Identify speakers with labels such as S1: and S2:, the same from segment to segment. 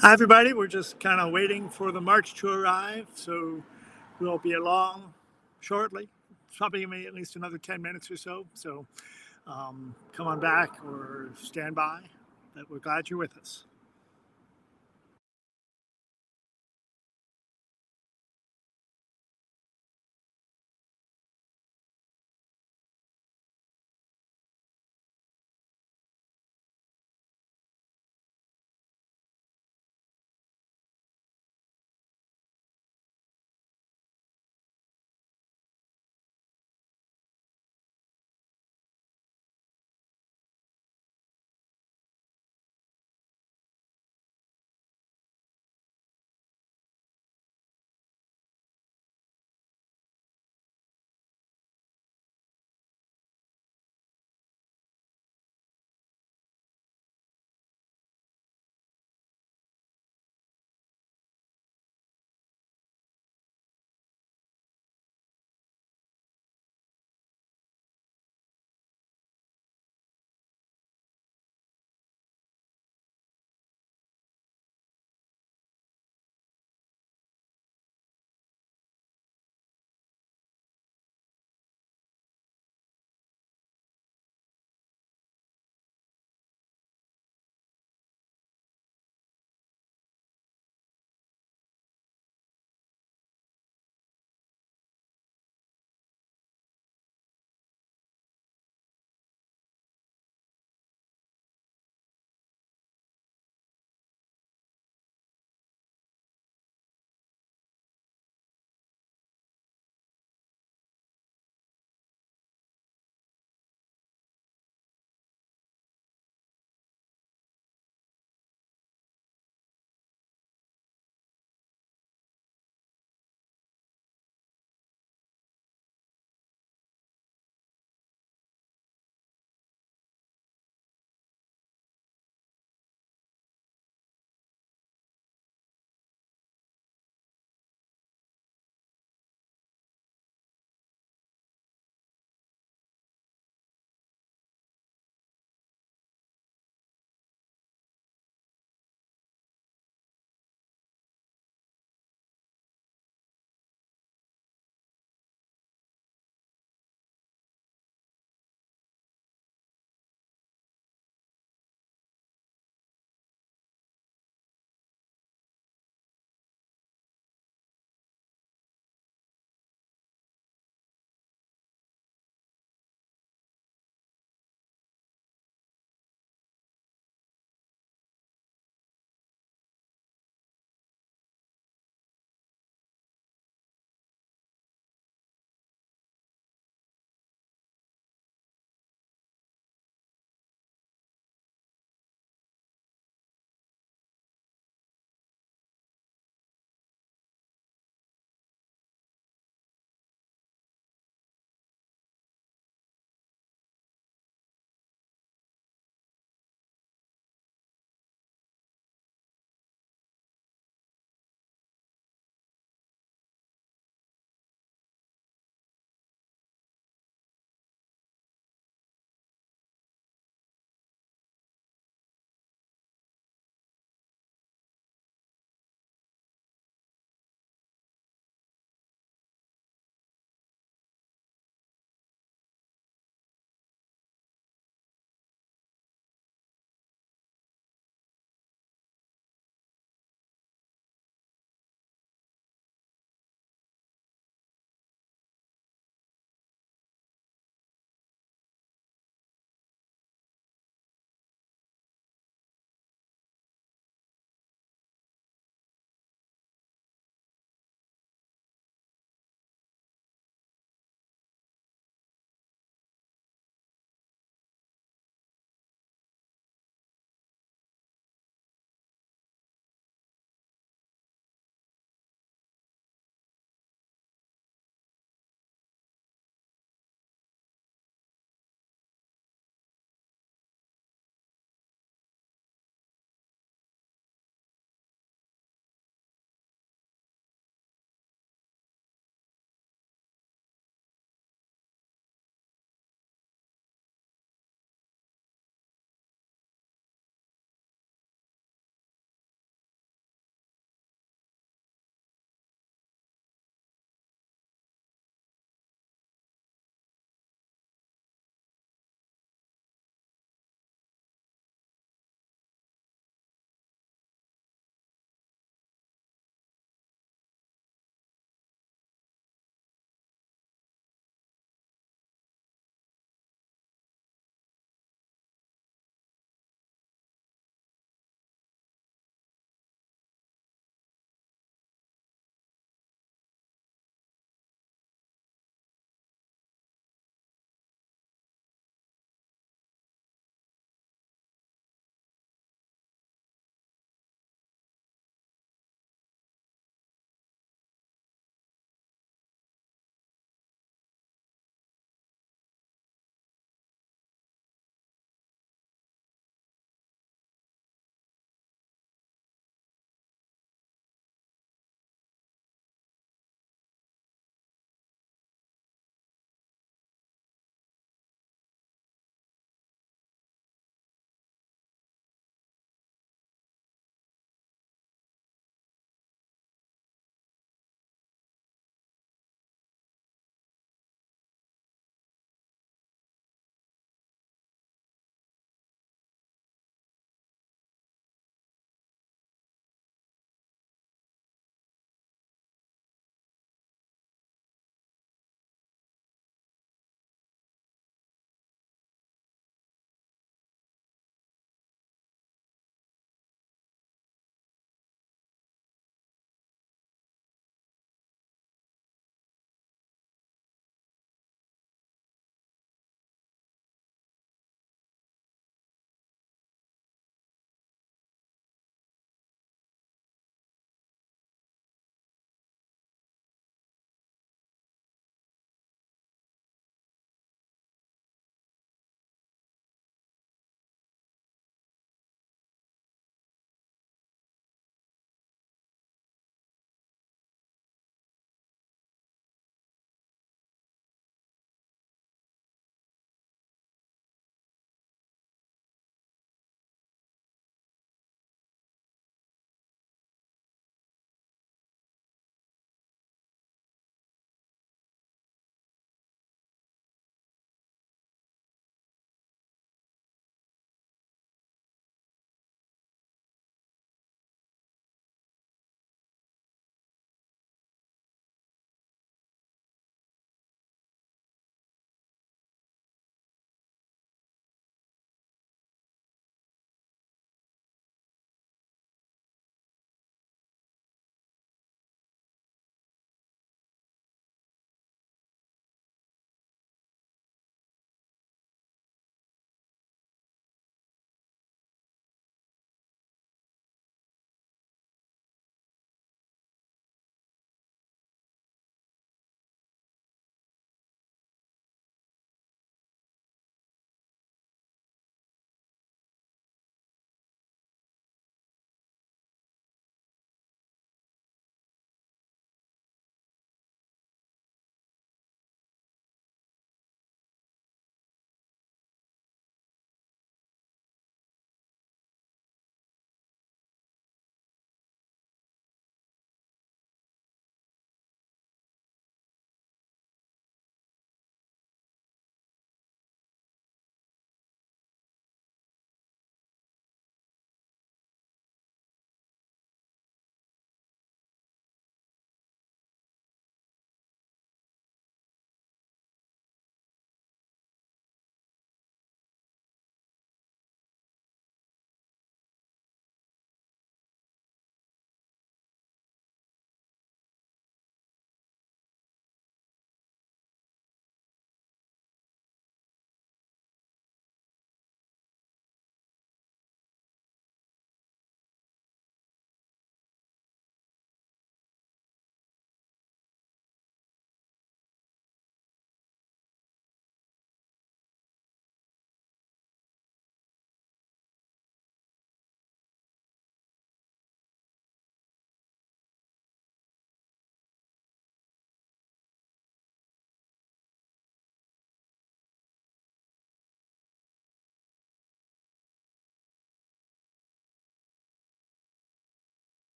S1: Hi, everybody. We're just kind of waiting for the march to arrive, so we'll be along shortly. Probably maybe at least another 10 minutes or so. So come on back or stand by. But we're glad you're with us.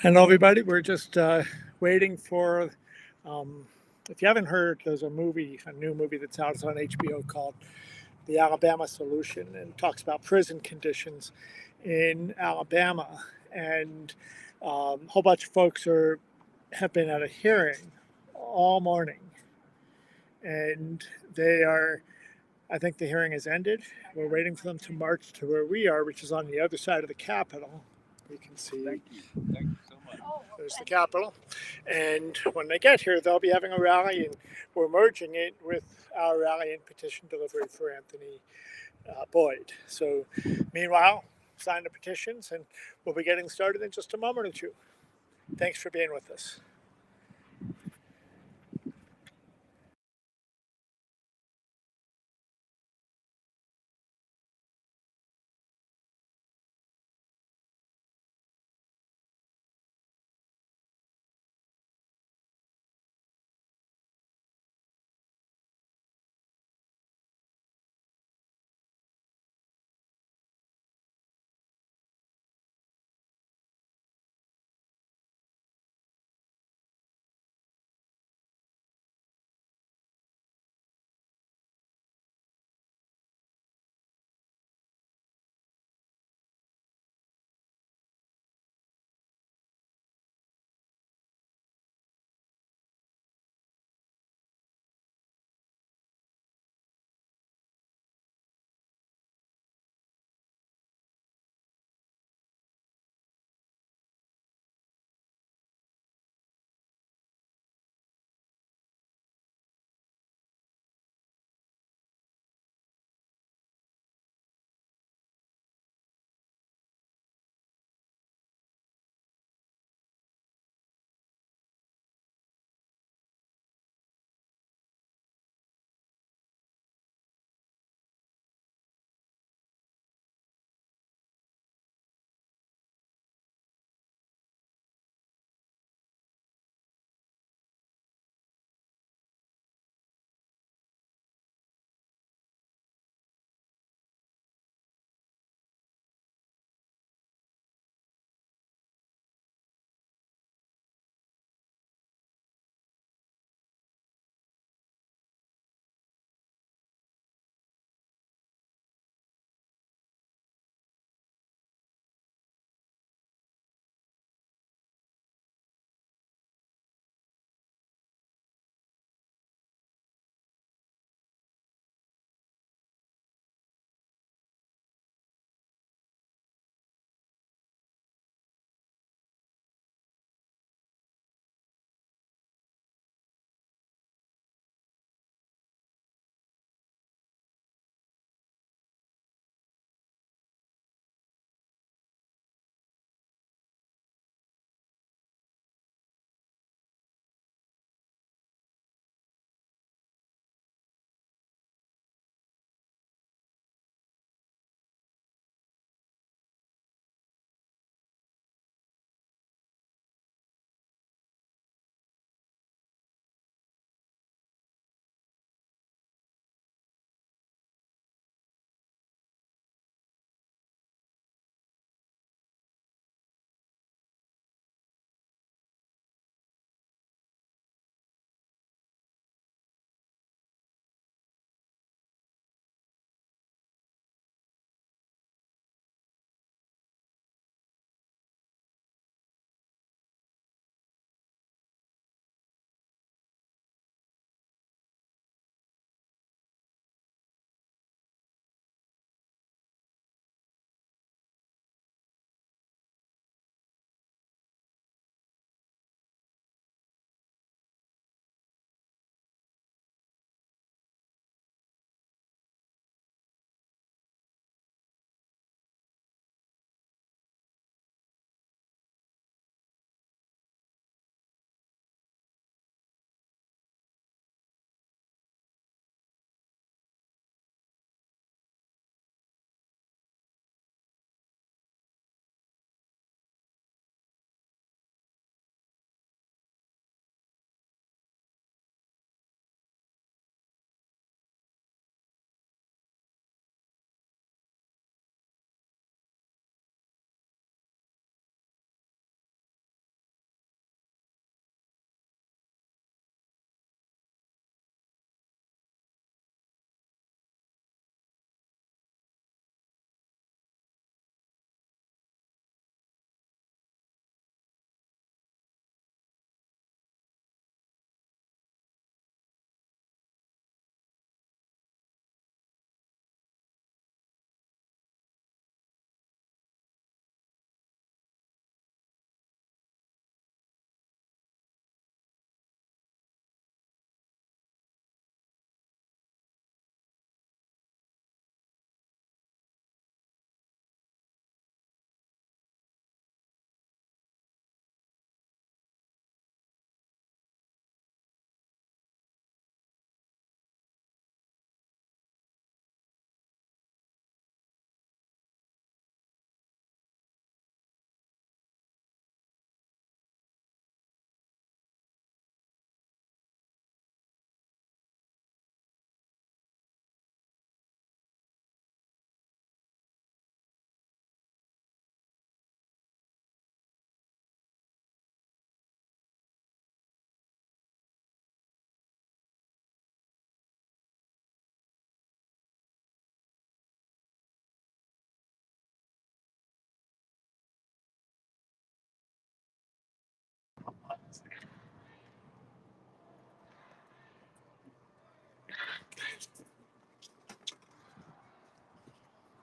S1: Hello, everybody. We're just waiting for. Um, if you haven't heard, there's a new movie that's out. It's on HBO called "The Alabama Solution," and it talks about prison conditions in Alabama. And a whole bunch of folks have been at a hearing all morning, and they are. I think the hearing has ended. We're waiting for them to march to where we are, which is on the other side of the Capitol. You can see.
S2: Thank you. Thank you so much.
S1: There's the Capitol. And when they get here, they'll be having a rally, and we're merging it with our rally and petition delivery for Anthony Boyd. So, meanwhile, sign the petitions, and we'll be getting started in just a moment or two. Thanks for being with us.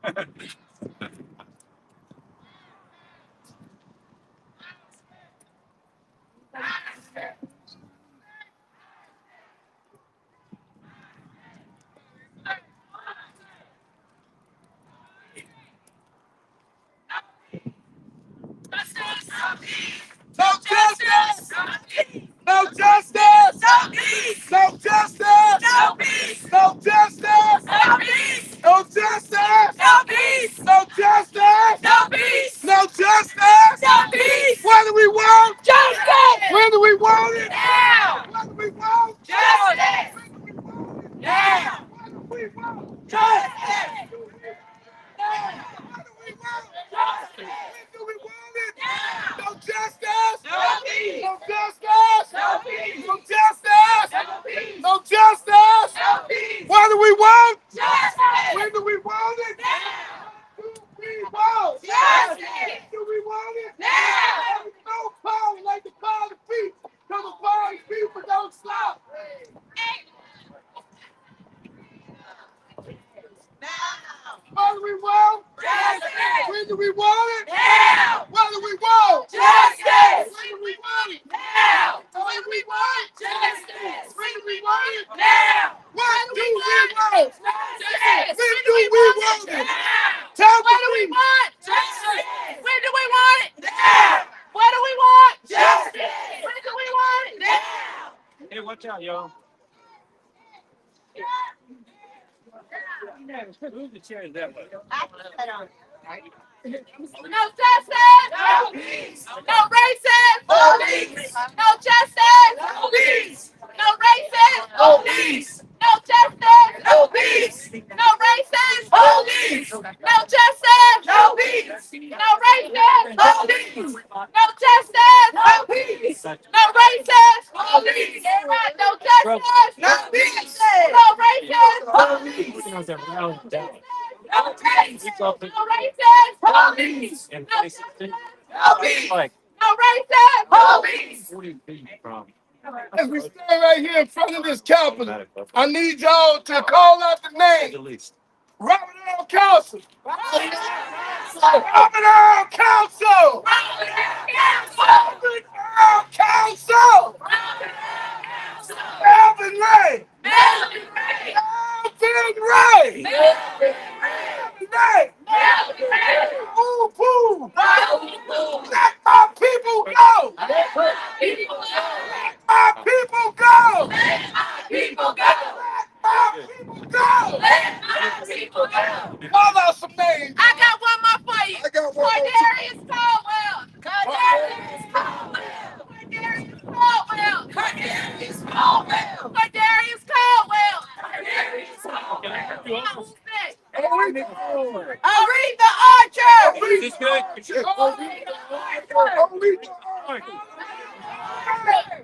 S2: No justice! No justice! No peace! No justice! No peace! No justice! No peace! No justice! No peace! No justice! No peace! No justice! No peace! What do we want? Justice! When do we want it? Now! What do we want? Justice! When do we want it? Now! What do we want? Justice! What do we want? Justice! When do we want it? Now! No justice! No peace! No justice! No peace! No justice! No peace! No justice! No peace! What do we want? Justice! When do we want it? Now! What do we want? Justice! When do we want it? Now! There's no power like the power of the people. Because the power of the people don't stop. What do we want? Justice! When do we want it? Now! What do we want? Justice! When do we want it? Now! What do we want? Justice! When do we want it? Now! What do we want? Justice! When do we want it? Now! What do we want? Justice! When do we want it? Now! What do we want? Justice! When do we want it? Now!
S3: Hey, watch out, y'all. Move the chairs that way.
S2: No justice! No peace! No racism! No peace! No justice! No peace! No racism! No peace! No justice! No peace! No racism! No peace! No justice! No peace! No racism! No peace! No justice! No peace! No racism! No peace! No justice! No peace! No racism! No peace! No peace! No racism! Police!
S3: And
S2: No
S3: 2016,
S2: police!
S3: like
S2: No racism! Police!
S3: 40 feet from.
S2: As we stand right here in front of this Capitol, I need y'all to call out the
S3: At
S2: name.
S3: least.
S2: Robert Earl Council. Robert Earl Council. Robert Earl Council. Melvin Ray. Melvin Ray. Melvin Ray. Melvin Ray. Ooh, poo. Let my people go. Let my people go. Let my people go. Let my people go. Let my people go. Let my people go. Call out some names. I got one more for you. I got one more. Cordarius Caldwell. Cordarius Caldwell. Cordarius Caldwell. Cordarius Caldwell. Cordarius Caldwell. Cordarius Caldwell. Who's next? Aretha Archer.
S3: Is this good?
S2: Aretha Archer.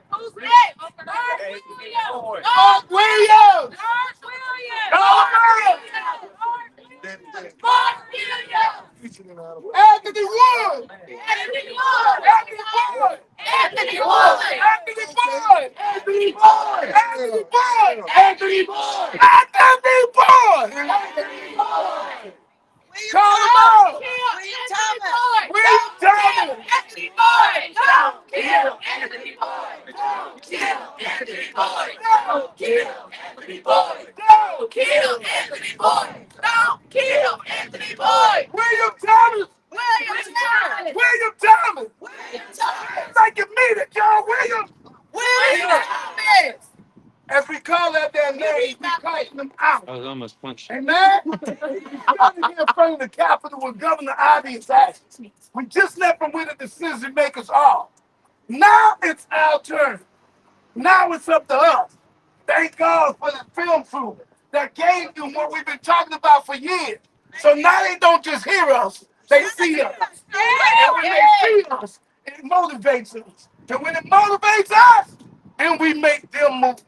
S2: Who's next? Mark Williams. Mark Williams. Anthony Wood. Anthony Wood. Anthony Wood. Anthony Boyd. Anthony Boyd. Anthony Boyd. Anthony Boyd. Anthony Boyd. Anthony Boyd. Call them out. William Thomas. William Thomas. Anthony Boyd. Don't kill Anthony Boyd. Don't kill Anthony Boyd. Don't kill Anthony Boyd. Don't kill Anthony Boyd. Don't kill Anthony Boyd. William Thomas. William Thomas. William Thomas. William Thomas. Like you mean it, y'all. William. William Thomas. As we call out their names, we call them out.
S3: I was almost punched.
S2: Amen. We're standing here in front of the Capitol with Governor Ivey is acting. We just left from where the decision makers are. Now it's our turn. Now it's up to us. Thank God for the film crew that gave them what we've been talking about for years. So now they don't just hear us, they see us. And when they see us, it motivates us. And when it motivates us, then we make them move.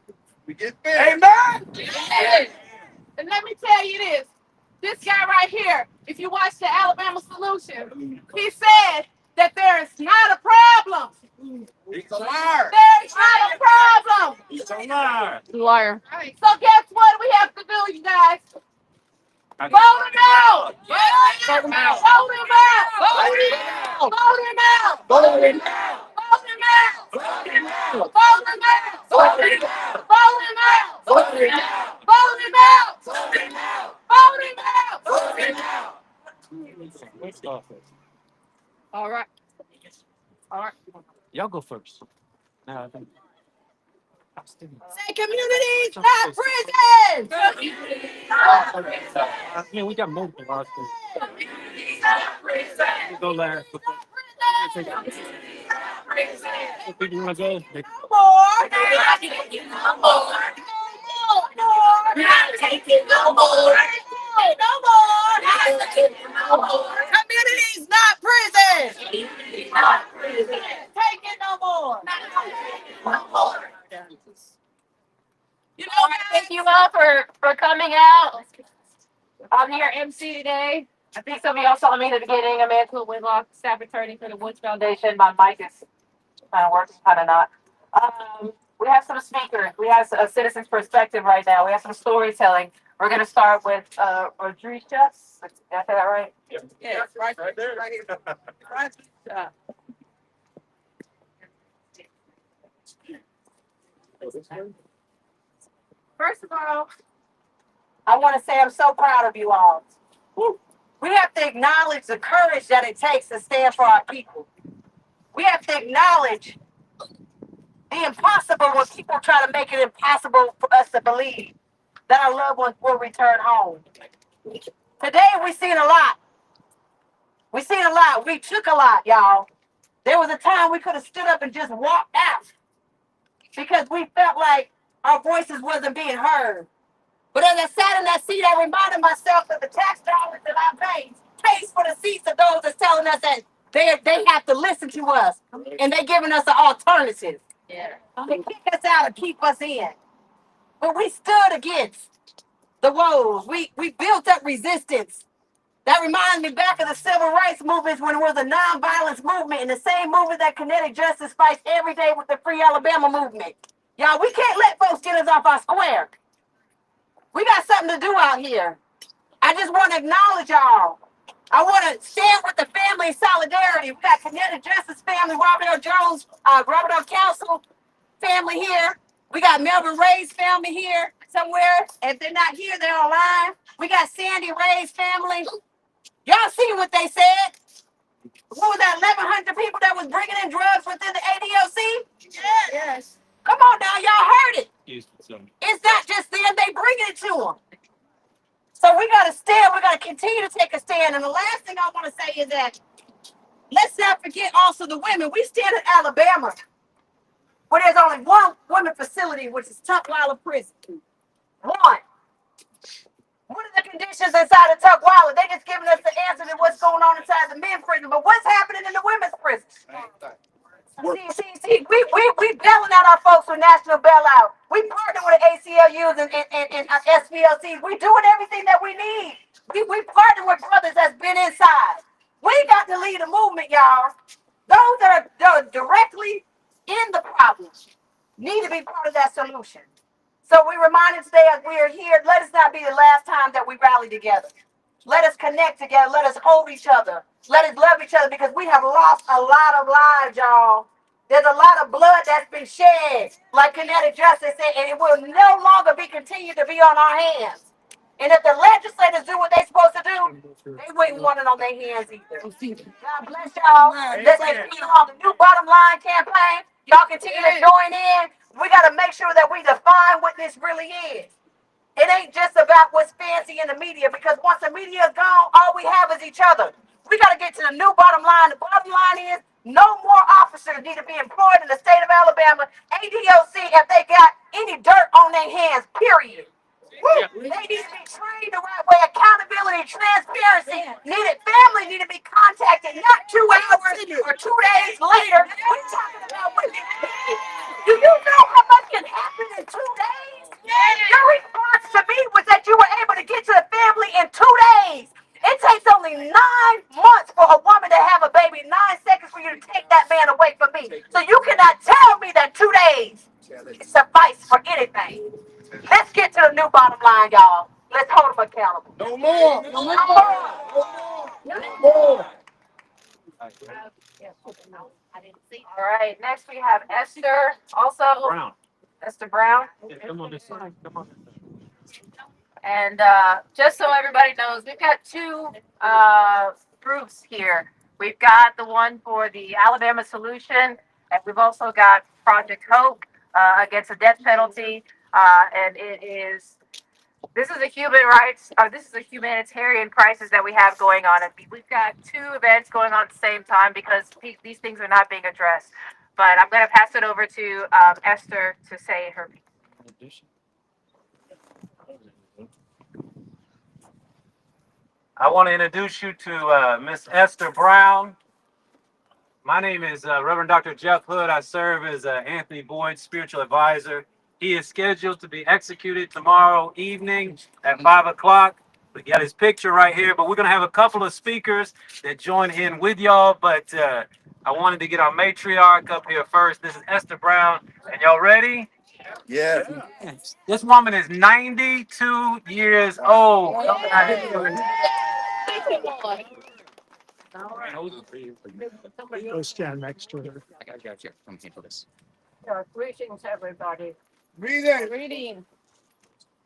S2: We get there. Amen? Yes. And let me tell you this guy right here, if you watch the Alabama Solution, he said that there is not a problem.
S3: He's a liar.
S2: There is not a problem.
S3: He's a liar.
S4: Liar.
S2: So guess what we have to do, you guys? Vote him out! Vote him out! Vote him out! Vote him out! Vote him out! Vote him out! Vote him out! Vote him out! Vote him out! Vote him out! Vote him out! Vote him out! Vote him out! Vote him out! Vote him out! Vote him out! All right. All right.
S3: Y'all go first. No, I think.
S2: Say communities, not prisons!
S3: Yeah, we got multiple last week.
S2: Communities, not prisons!
S3: We'll go last. People want to go? They-
S2: No more! Not taking no more! No more! Not taking no more! No more! Not taking no more! Communities, not prisons! Communities, not prisons! Taking no more! Not taking no more! You know,
S4: Thank you all for coming out. I'm here MC today. I think some of y'all saw me in the beginning. I'm Angela Whitlock, staff attorney for the Woods Foundation. My mic is kind of working, kind of not. We have some speakers. We have a citizen's perspective right now. We have some storytelling. We're going to start with Rodriguez. Did I say that right?
S2: yeah, right there. Right here. Right.
S4: First of all, I want to say I'm so proud of you all. We have to acknowledge the courage that it takes to stand for our people. We have to acknowledge the impossible when people try to make it impossible for us to believe that our loved ones will return home. Today, we've seen a lot. We've seen a lot. We took a lot, y'all. There was a time we could have stood up and just walked out because we felt like our voices wasn't being heard. But as I sat in that seat, I reminded myself that the tax dollars that I pay pays for the seats of those that's telling us that they have to listen to us, and they're giving us an alternative.
S2: Yeah.
S4: They kick us out and keep us in. But we stood against the woes. We built up resistance. That reminds me back of the civil rights movements when it was a nonviolence movement, and the same movement that kinetic justice fights every day with the Free Alabama movement. Y'all, we can't let folks get us off our square. We got something to do out here. I just want to acknowledge y'all. I want to stand with the family in solidarity. We got Kinetic Justice family, Robert L. Jones, Robert L. Council family here. We got Melvin Ray's family here somewhere. If they're not here, they're online. We got Sandy Ray's family. Y'all seen what they said? What was that, 1,100 people that was bringing in drugs within the ADLC?
S2: Yes.
S4: Come on now, y'all heard it.
S3: So,
S4: It's not just them, they bringing it to them. So we got to stand. We got to continue to take a stand. And the last thing I want to say is that let's not forget also the women. We stand in Alabama, where there's only one women facility, which is Tuckweiler Prison. One. What are the conditions inside of Tuckweiler? They just giving us the answer to what's going on inside the men's prison. But what's happening in the women's prison? See, we bailing out our folks with national bailout. We partner with the ACLUs and SPLCs. We doing everything that we need. We partner with brothers that's been inside. We got to lead a movement, y'all. Those that are directly in the problem need to be part of that solution. So we reminded today as we are here, let us not be the last time that we rally together. Let us connect together. Let us hold each other. Let us love each other because we have lost a lot of lives, y'all. There's a lot of blood that's been shed, like Kinetic Justice said, and it will no longer be continued to be on our hands. And if the legislators do what they're supposed to do, they wouldn't want it on their hands either. God bless y'all. Let's continue on the New Bottom Line campaign. Y'all continue to join in. We got to make sure that we define what this really is. It ain't just about what's fancy in the media, because once the media is gone, all we have is each other. We got to get to the new bottom line. The bottom line is no more officers need to be employed in the state of Alabama, ADOC, if they got any dirt on their hands, period. They need to be trained the right way. Accountability, transparency needed. Families need to be contacted, not 2 hours or 2 days later. We're talking about what they need. Do you know how much can happen in 2 days? Your response to me was that you were able to get to the family in 2 days. It takes only 9 months for a woman to have a baby, 9 seconds for you to take that man away from me. So you cannot tell me that 2 days suffice for anything. Let's get to the new bottom line, y'all. Let's hold them accountable.
S2: No more.
S4: No more.
S2: No more.
S4: All right, next we have Esther, also
S3: Brown.
S4: Esther Brown.
S3: Yeah, come on this side. Come on.
S4: And just so everybody knows, we've got two groups here. We've got the one for the Alabama Solution, and we've also got Project Hope against the death penalty. And this is a human rights, or this is a humanitarian crisis that we have going on. And we've got two events going on at the same time because these things are not being addressed. But I'm going to pass it over to Esther to say her piece.
S5: I want to introduce you to Miss Esther Brown. My name is Reverend Dr. Jeff Hood. I serve as Anthony Boyd's spiritual advisor. He is scheduled to be executed tomorrow evening at 5 o'clock. We got his picture right here, but we're going to have a couple of speakers that join in with y'all. But I wanted to get our matriarch up here first. This is Esther Brown. And y'all ready?
S2: Yeah.
S5: This woman is 92 years old.
S1: Go stand next to her.
S3: I got you. Come handle this.
S4: Greetings, everybody.
S2: Read it.
S4: Greetings.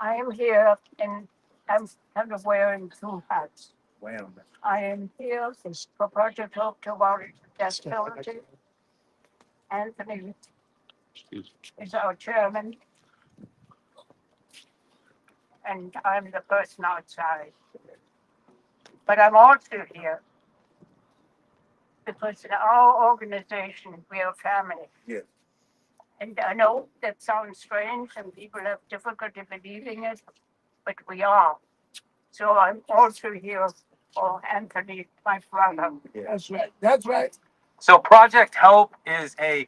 S4: I am here and I'm kind of wearing two hats. I am here for Project Hope to abolish the death penalty. Anthony is our chairman. And I'm the person outside. But I'm also here because in our organization, we are family.
S2: Yes.
S4: And I know that sounds strange and people have difficulty believing it, but we are. So I'm also here for Anthony, my brother.
S2: That's right. That's right.
S5: So Project Hope is a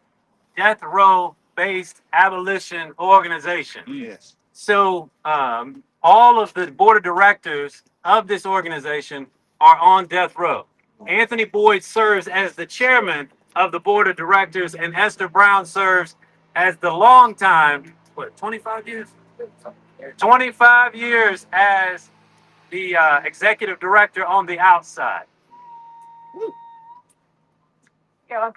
S5: death row based abolition organization.
S2: Yes.
S5: So all of the board of directors of this organization are on death row. Anthony Boyd serves as the chairman of the board of directors, and Esther Brown serves as the longtime, 25 years? 25 years as the executive director on the outside.
S4: Yeah,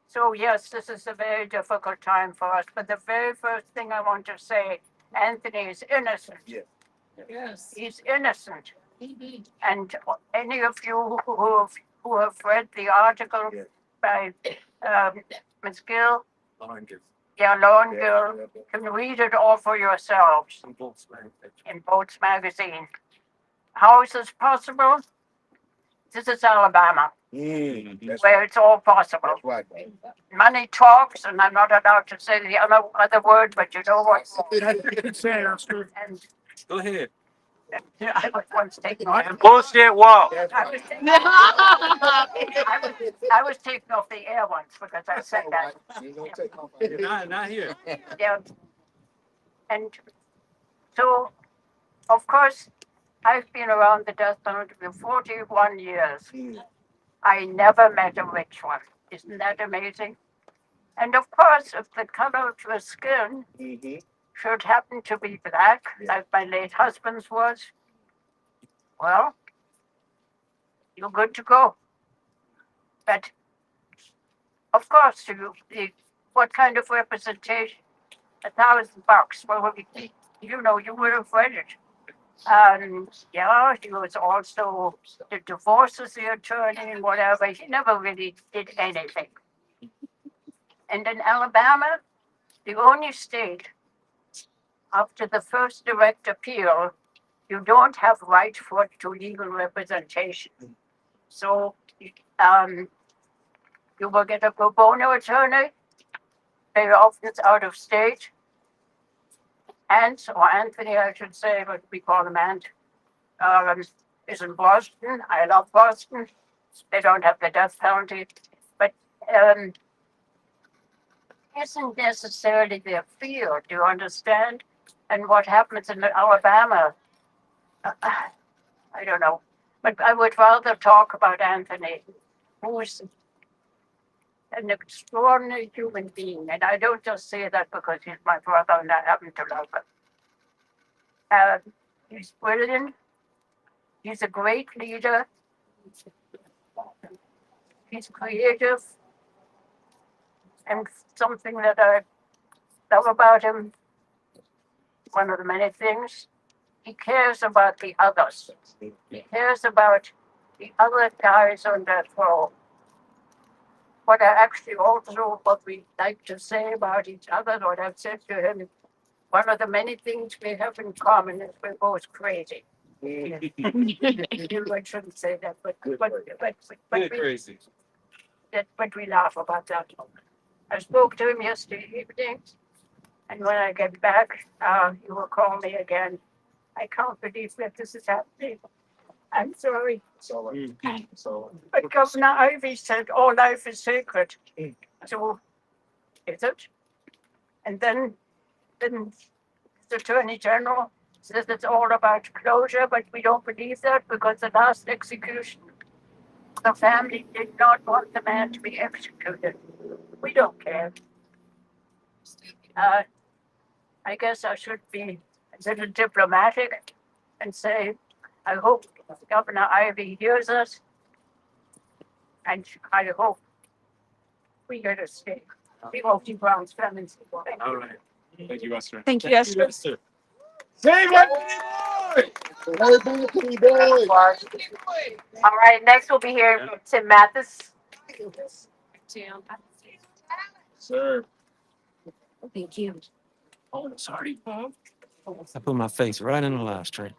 S4: so yes, this is a very difficult time for us, but the very first thing I want to say, Anthony is innocent.
S2: Yes.
S4: Yes. He's innocent. And any of you who have read the article
S2: Yes.
S4: by Ms. Gill, Lauren Gill,
S2: Yeah.
S4: can read it all for yourselves in Bolt's magazine. How is this possible? This is Alabama,
S2: That's
S4: where it's all possible.
S2: right.
S4: Money talks, and I'm not allowed to say the other word, but you know what?
S1: Say, Esther.
S4: And
S5: Go ahead.
S4: I was once taken
S5: And bullshit walk.
S4: I was taken off the air once because I said that.
S5: Not here.
S4: Yeah. And so, of course, I've been around the death penalty for 41 years. I never met a rich one. Isn't that amazing? And of course, if the color of your skin should happen to be black, like my late husband's was, well, you're good to go. But of course, what kind of representation? $1,000. Well, you would have read it. Yeah, he was also the divorces the attorney and whatever. He never really did anything. And in Alabama, the only state after the first direct appeal, you don't have right to legal representation. So you will get a pro bono attorney. Very often it's out of state. Or Anthony, I should say, but we call him Ant, is in Boston. I love Boston. They don't have the death penalty, but isn't necessarily their field. Do you understand? And what happens in Alabama, I don't know. But I would rather talk about Anthony, who's an extraordinary human being. And I don't just say that because he's my brother and I happen to love him. He's brilliant. He's a great leader. He's creative. And something that I love about him, one of the many things, he cares about the others. He cares about the other guys on that row. What I actually also, what we like to say about each other, what I've said to him, one of the many things we have in common is we're both crazy. I shouldn't say that, but
S5: Crazy.
S4: but we laugh about that. I spoke to him yesterday evening, and when I get back, he will call me again. I can't believe that this is happening. I'm sorry. But Governor Ivey said all life is sacred. So is it? And then the Attorney General says it's all about closure, but we don't believe that because the last execution, the family did not want the man to be executed. We don't care. I guess I should be a little diplomatic and say, I hope Governor Ivey hears us, and I hope we get a stay. We hope he Brown's family.
S5: All right. Thank you, Esther.
S2: Thank you, Esther.
S5: Say what?
S4: All right, next we'll be hearing from Tim Mathis.
S5: Sir.
S2: Thank you.
S5: Oh, sorry. I put my face right in the live stream.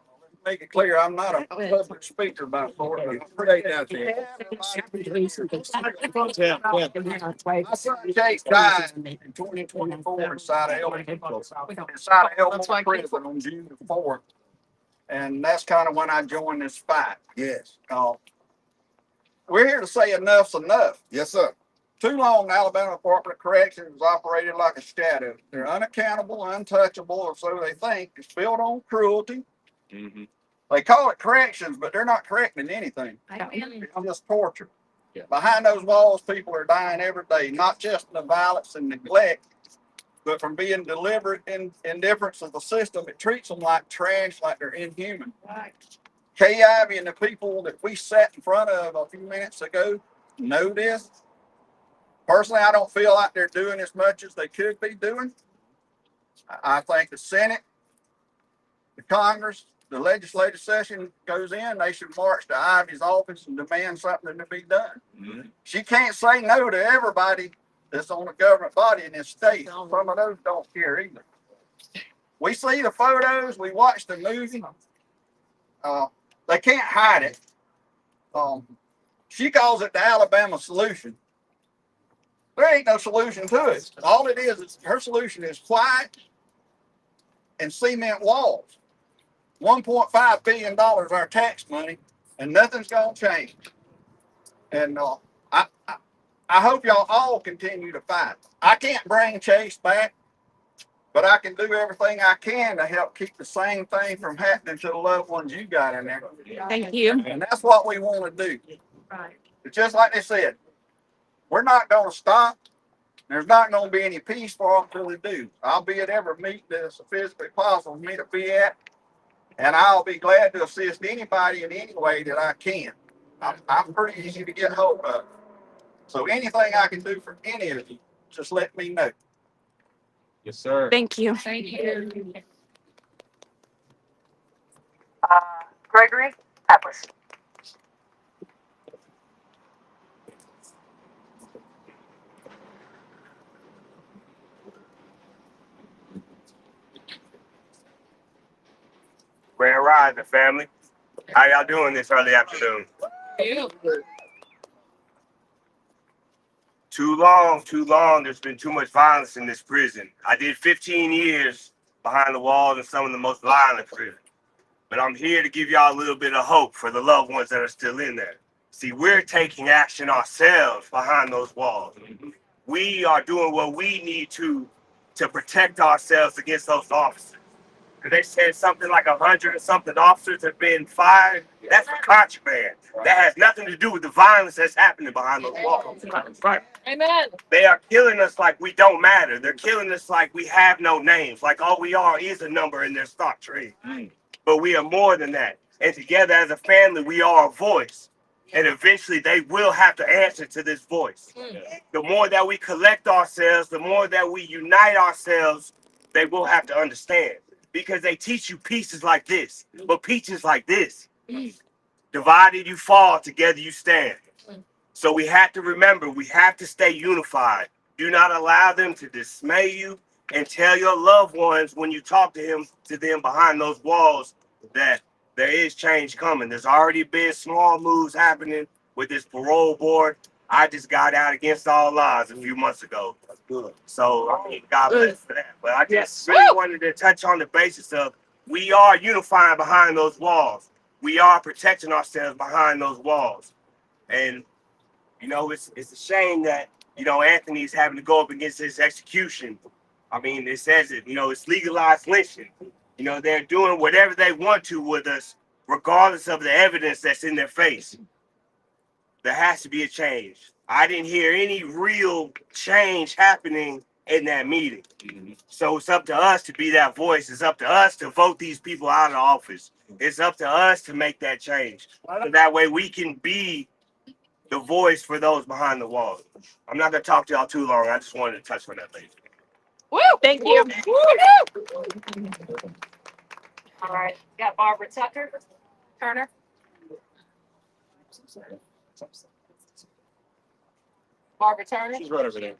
S6: Make it clear, I'm not a public speaker by Lord, but I appreciate that. My son Chase died in 2024 inside of Elmore Prison on June the 4th. And that's kind of when I joined this fight.
S7: Yes.
S6: We're here to say enough's enough.
S7: Yes, sir.
S6: Too long, the Alabama Department of Corrections operated like a shadow. They're unaccountable, untouchable, or so they think. It's built on cruelty.
S5: Mm-hmm.
S6: They call it corrections, but they're not correcting anything. It's just torture.
S5: Yeah.
S6: Behind those walls, people are dying every day, not just in the violence and neglect, but from being deliberate indifference of the system. It treats them like trash, like they're inhuman.
S4: Right.
S6: Kay Ivey and the people that we sat in front of a few minutes ago know this. Personally, I don't feel like they're doing as much as they could be doing. I think the Senate, the Congress, the legislative session goes in, they should march to Ivey's office and demand something to be done.
S5: Mm-hmm.
S6: She can't say no to everybody that's on a government body in this state. Some of those don't care either. We see the photos, we watch the movie. They can't hide it. She calls it the Alabama solution. There ain't no solution to it. All it is her solution is quiet and cement walls. $1.5 billion our tax money, and nothing's gonna change. And I hope y'all all continue to fight. I can't bring Chase back, but I can do everything I can to help keep the same thing from happening to the loved ones you got in there.
S2: Thank you.
S6: And that's what we want to do.
S4: Right.
S6: It's just like they said, we're not going to stop. There's not going to be any peace for them until we do. I'll be at every meeting that's physically possible for me to be at, and I'll be glad to assist anybody in any way that I can. I'm pretty easy to get hold of. So anything I can do for any of you, just let me know.
S5: Yes, sir.
S2: Thank you.
S4: Thank you. Gregory Pappas.
S8: Grand Rising, family. How y'all doing this early afternoon? Too long. There's been too much violence in this prison. I did 15 years behind the walls in some of the most violent prisons. But I'm here to give y'all a little bit of hope for the loved ones that are still in there. See, we're taking action ourselves behind those walls. We are doing what we need to protect ourselves against those officers. They said something like 100 or something officers have been fired. That's for contraband. That has nothing to do with the violence that's happening behind those walls.
S2: Right. Amen.
S8: They are killing us like we don't matter. They're killing us like we have no names, like all we are is a number in their stock trade. but we are more than that. And together as a family, we are a voice. And eventually they will have to answer to this voice. The more that we collect ourselves, the more that we unite ourselves, they will have to understand. Because they teach you pieces like this, but peaches like this. Divided you fall, together you stand. So we have to remember, we have to stay unified. Do not allow them to dismay you, and tell your loved ones when you talk to them behind those walls that there is change coming. There's already been small moves happening with this parole board. I just got out against all odds a few months ago. So God bless for that. But I just really wanted to touch on the basis of we are unifying behind those walls. We are protecting ourselves behind those walls. And you know, it's a shame that, you know, Anthony's having to go up against his execution. I mean, it says it, you know, it's legalized lynching. You know, they're doing whatever they want to with us, regardless of the evidence that's in their face. There has to be a change. I didn't hear any real change happening in that meeting. So it's up to us to be that voice. It's up to us to vote these people out of office. It's up to us to make that change. So that way we can be the voice for those behind the walls. I'm not gonna talk to y'all too long. I just wanted to touch on that later.
S4: Woo! Thank you. All right, got Barbara Turner. Barbara Turner.
S5: She's right over there.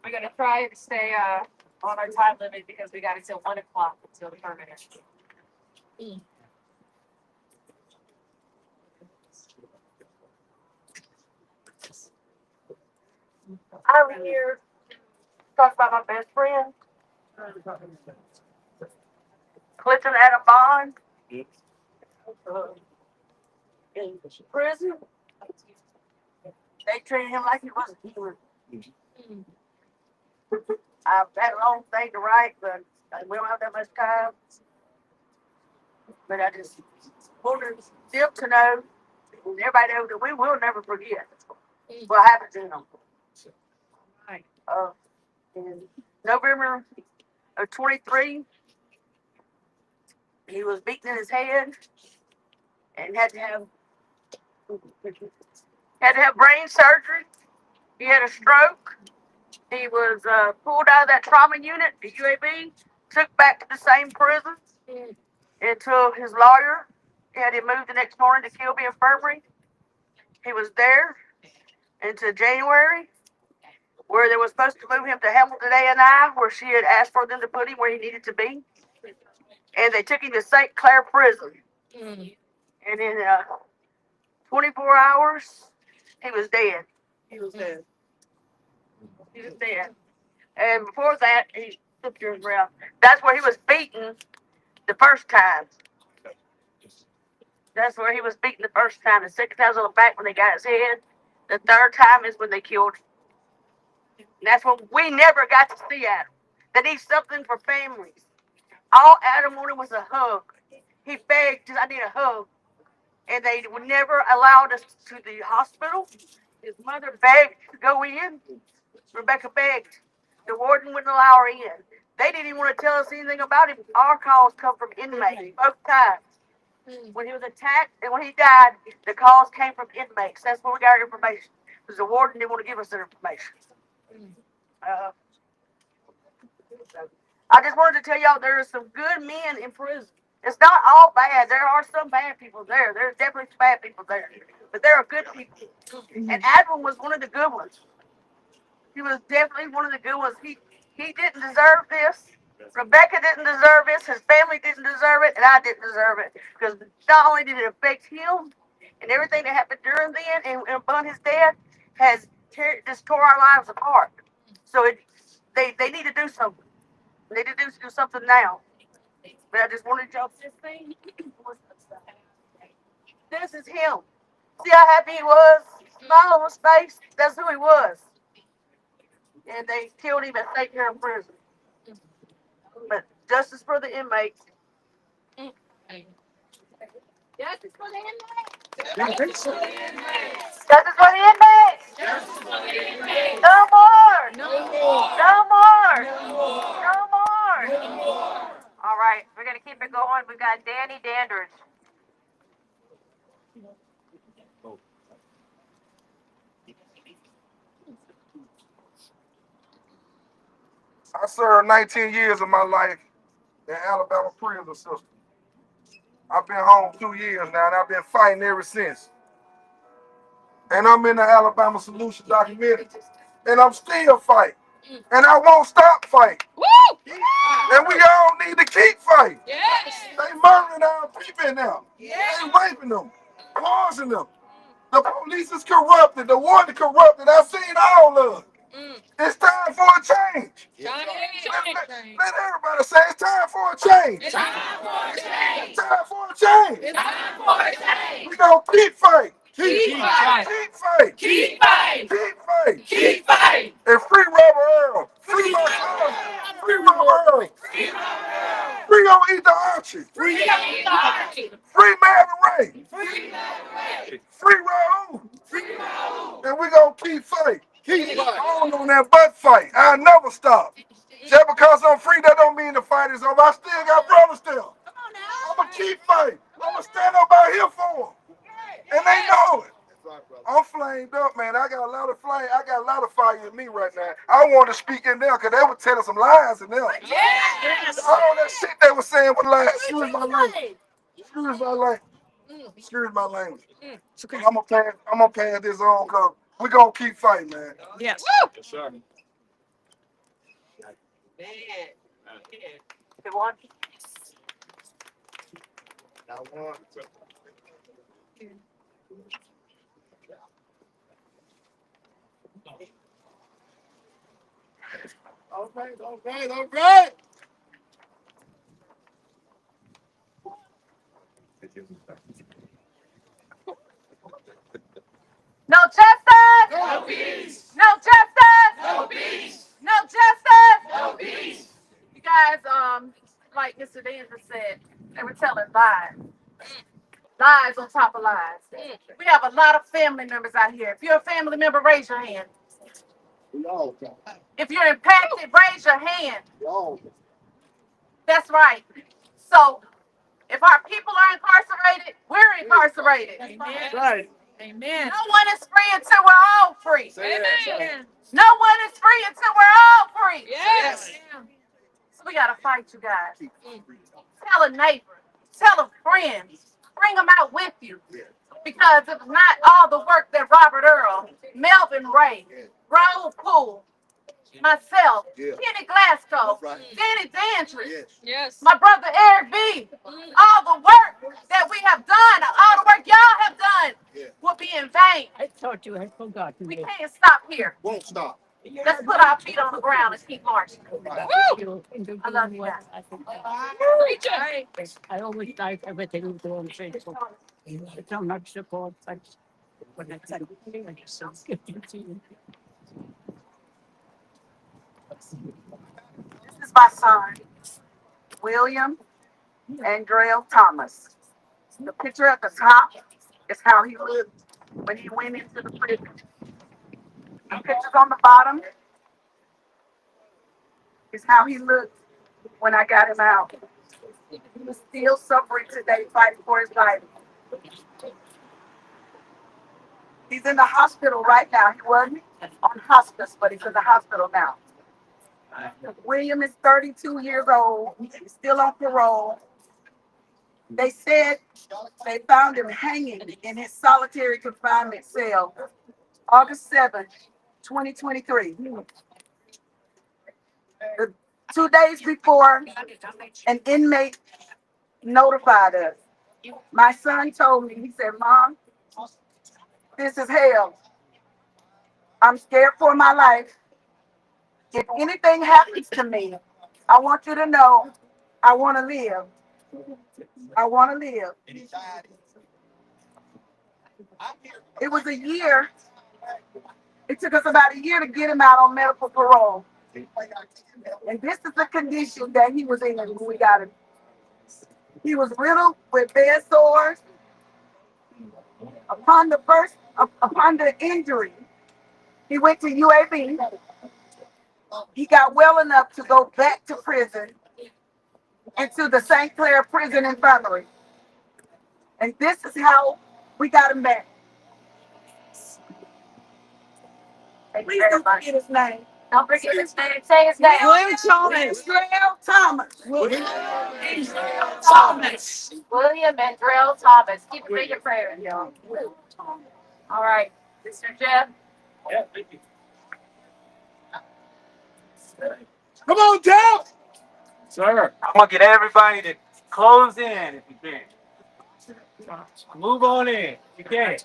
S4: We're gonna try to stay on our time limit because we got until 1 o'clock until the permit. I'm here to talk about my best friend, Clinton Adam Bond. In prison, they treated him like he was a human. I've had a long thing to write, but we don't have that much time. But I just wanted them to know, and everybody knows that we will never forget what happened to him. In November of 23, he was beaten in his head and had to have brain surgery. He had a stroke. He was pulled out of that trauma unit, the UAB, took back to the same prison until his lawyer had him moved the next morning to Kilby Infirmary. He was there until January, where they were supposed to move him to Hamilton A&I, where she had asked for them to put him where he needed to be. And they took him to St. Clair Prison. And in 24 hours, he was dead. He was dead. And before that, he took your breath. That's where he was beaten the first time. That's where he was beaten the first time. The second time was on the back when they got his head. The third time is when they killed him. And that's when we never got to see Adam. They need something for families. All Adam wanted was a hug. He begged, I need a hug. And they would never allowed us to the hospital. His mother begged to go in. Rebecca begged. The warden wouldn't allow her in. They didn't even want to tell us anything about him. Our calls come from inmates, both times. When he was attacked and when he died, the calls came from inmates. That's where we got our information. Because the warden didn't want to give us their information. I just wanted to tell y'all there are some good men in prison. It's not all bad. There are some bad people there. There's definitely some bad people there. But there are good people. And Adam was one of the good ones. He was definitely one of the good ones. He didn't deserve this. Rebecca didn't deserve this. His family didn't deserve it. And I didn't deserve it. Because not only did it affect him and everything that happened during then and upon his death has just tore our lives apart. So they need to do something. They need to do something now. But I just wanted y'all to see this thing. This is him. See how happy he was? Smile on his face. That's who he was. And they killed him at St. Clair Prison. But justice for the inmates. Justice for the inmates. Justice for the inmates. Justice for the inmates. Justice for the inmates. going. We got Danny Dandridge.
S2: I served 19 years of my life in Alabama prison system. I've been home 2 years now, and I've been fighting ever since. And I'm in the Alabama Solution documentary, and I'm still fighting, and I won't stop fighting. Woo! And we all need to keep fighting. Yes. They murdering our people now. Yes. They raping them, poisoning them. The police is corrupted. The water corrupted. I've seen all of it. It's time for a change. Let everybody say it's time for a change. It's time for a change. It's time for a change. It's time for a change. We gonna keep fighting. Keep fighting. Keep fighting. Keep fighting. Keep fighting. Keep fighting. And free Robert Earl. Free my son. Free Robert Earl. Free Robert Earl. Free on Ethan Archie. Free on Ethan Archie. Free Marvin Ray. Free Marvin Ray. Free Raul. Free Raul. And we gonna keep fighting. Keep fighting. On that butt fight. I'll never stop. Just because I'm free, that don't mean the fight is over. I still got brothers still. I'm gonna keep fighting. I'm gonna stand up out here for them. And they know it. I'm flamed up, man. I got a lot of flame. I got a lot of fire in me right now. I want to speak in there because they were telling some lies in there. Yes. All that shit they were saying was lies. Excuse my language. Excuse my language. Excuse my language. I'm gonna pass this on because we're gonna keep fighting, man.
S7: Yes.
S2: Yes, sir.
S4: Good one.
S2: All right, all right, all right.
S4: No justice. No peace. No justice. No peace. No justice. No peace. You guys, like Mr. Danza said, they were telling lies. Lies on top of lies. We have a lot of family members out here. If you're a family member, raise your hand. If you're impacted, raise your hand. That's right. So if our people are incarcerated, we're incarcerated.
S7: Amen.
S1: Right.
S7: Amen.
S4: No one is free until we're all free.
S7: Amen.
S4: No one is free until we're all free.
S7: Yes.
S4: So we gotta fight, you guys. Tell a neighbor, tell a friend, bring them out with you. Because it's not all the work that Robert Earl, Melvin Ray, Raul Poole, myself, Kenny Glasgow, Danny Dandridge,
S7: Yes.
S4: my brother Eric B. All the work that we have done, all the work y'all have done will be in vain.
S7: I thought you had forgotten
S4: We
S7: me.
S4: can't stop here.
S6: Won't stop.
S4: Let's put our feet on the ground and keep marching.
S7: You
S4: I love you guys.
S7: I always like everything you do on Facebook. It's so much support, but when it's like, I just so good to see you.
S4: This is my son, William Andrell Thomas. The picture at the top is how he looked when he went into the prison. The pictures on the bottom is how he looked when I got him out. He was still suffering today, fighting for his life. He's in the hospital right now. He wasn't on hospice, but he's in the hospital now. William is 32 years old. He's still on parole. They said they found him hanging in his solitary confinement cell, August 7th, 2023. 2 days before an inmate notified us. My son told me, he said, "Mom, this is hell. I'm scared for my life. If anything happens to me, I want you to know I want to live. I want to live." It was a year. It took us about a year to get him out on medical parole. And this is the condition that he was in when we got him. He was riddled with bed sores. Upon the injury, he went to UAB. He got well enough to go back to prison.
S2: into the St. Clair Prison Infirmary. And this is how we got him back. Please don't forget his name.
S4: Don't forget his name. Say his name.
S2: William Thomas.
S7: William
S4: Thomas. William and Drell Thomas. Keep him in your prayers, y'all. All right, Mr. Jeff.
S5: Yeah, thank you.
S2: Come on, Jeff.
S5: Sir, I'm gonna get everybody to close in if you can. Move on in. You can.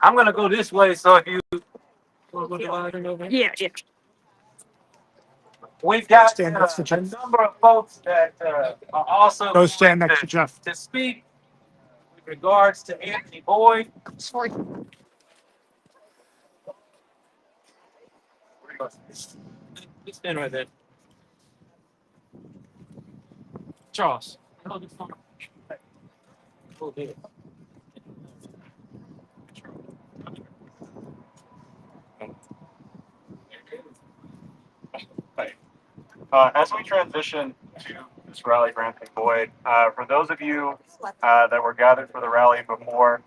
S5: I'm gonna go this way, so if you
S7: Yeah, yeah.
S5: we've got
S1: Stand next to
S5: a
S1: Jeff.
S5: number of folks that are also
S1: Go stand
S5: going
S1: next to Jeff.
S5: to speak with regards to Anthony Boyd.
S7: Sorry.
S5: You stand right there. Charles. Go ahead.
S9: As we transition to this rally for Anthony Boyd, for those of you that were gathered for the rally before,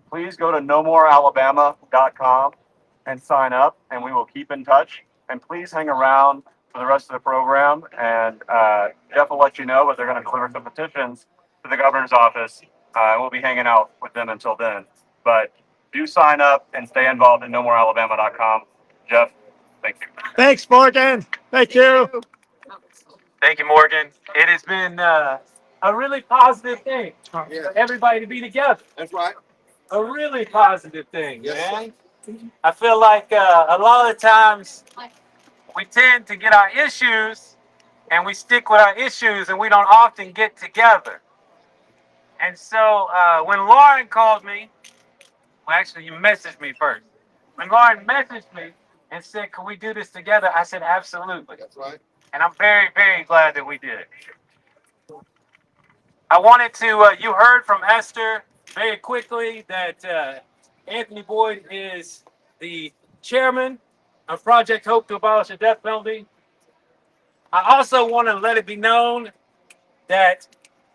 S9: please go to nomorealabama.com and sign up, and we will keep in touch. And please hang around for the rest of the program, and Jeff will let you know, but they're going to deliver some petitions to the governor's office. We'll be hanging out with them until then. But do sign up and stay involved at nomorealabama.com. Jeff, thank you.
S1: Thanks, Morgan. Thank you.
S5: Thank you, Morgan. It has been a really positive thing for everybody to be together.
S6: That's right.
S5: A really positive thing,
S6: Yes,
S5: man. I feel like a lot of times we tend to get our issues and we stick with our issues and we don't often get together. And so when Lauren called me, well, actually, you messaged me first. When Lauren messaged me and said, "Can we do this together?" I said, "Absolutely."
S6: That's right.
S5: And I'm very, very glad that we did it. I wanted to, you heard from Esther very quickly that Anthony Boyd is the chairman of Project Hope to Abolish the Death Penalty. I also want to let it be known that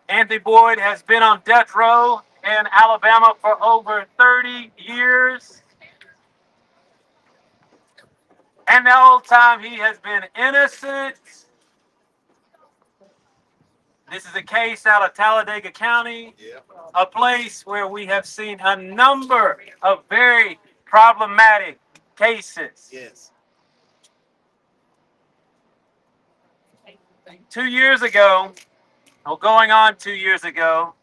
S5: Anthony Boyd has been on death row in Alabama for over 30 years. And the whole time he has been innocent. This is a case out of Talladega County, a place where we have seen a number of very problematic cases.
S6: Yes.
S5: 2 years ago, or going on 2 years ago,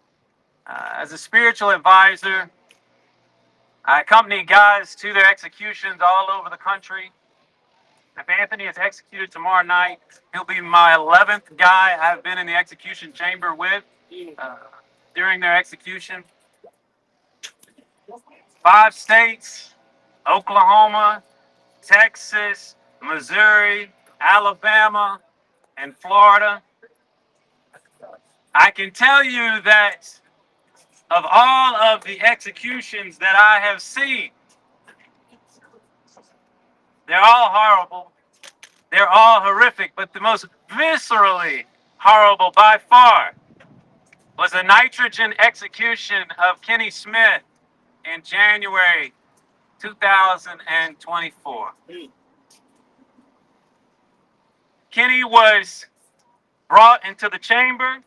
S5: as a spiritual advisor, I accompanied guys to their executions all over the country. If Anthony is executed tomorrow night, he'll be my 11th guy I've been in the execution chamber with during their execution. 5 states, Oklahoma, Texas, Missouri, Alabama, and Florida. I can tell you that of all of the executions that I have seen, they're all horrible. They're all horrific, but the most viscerally horrible by far was a nitrogen execution of Kenny Smith in January 2024. Kenny was brought into the chamber,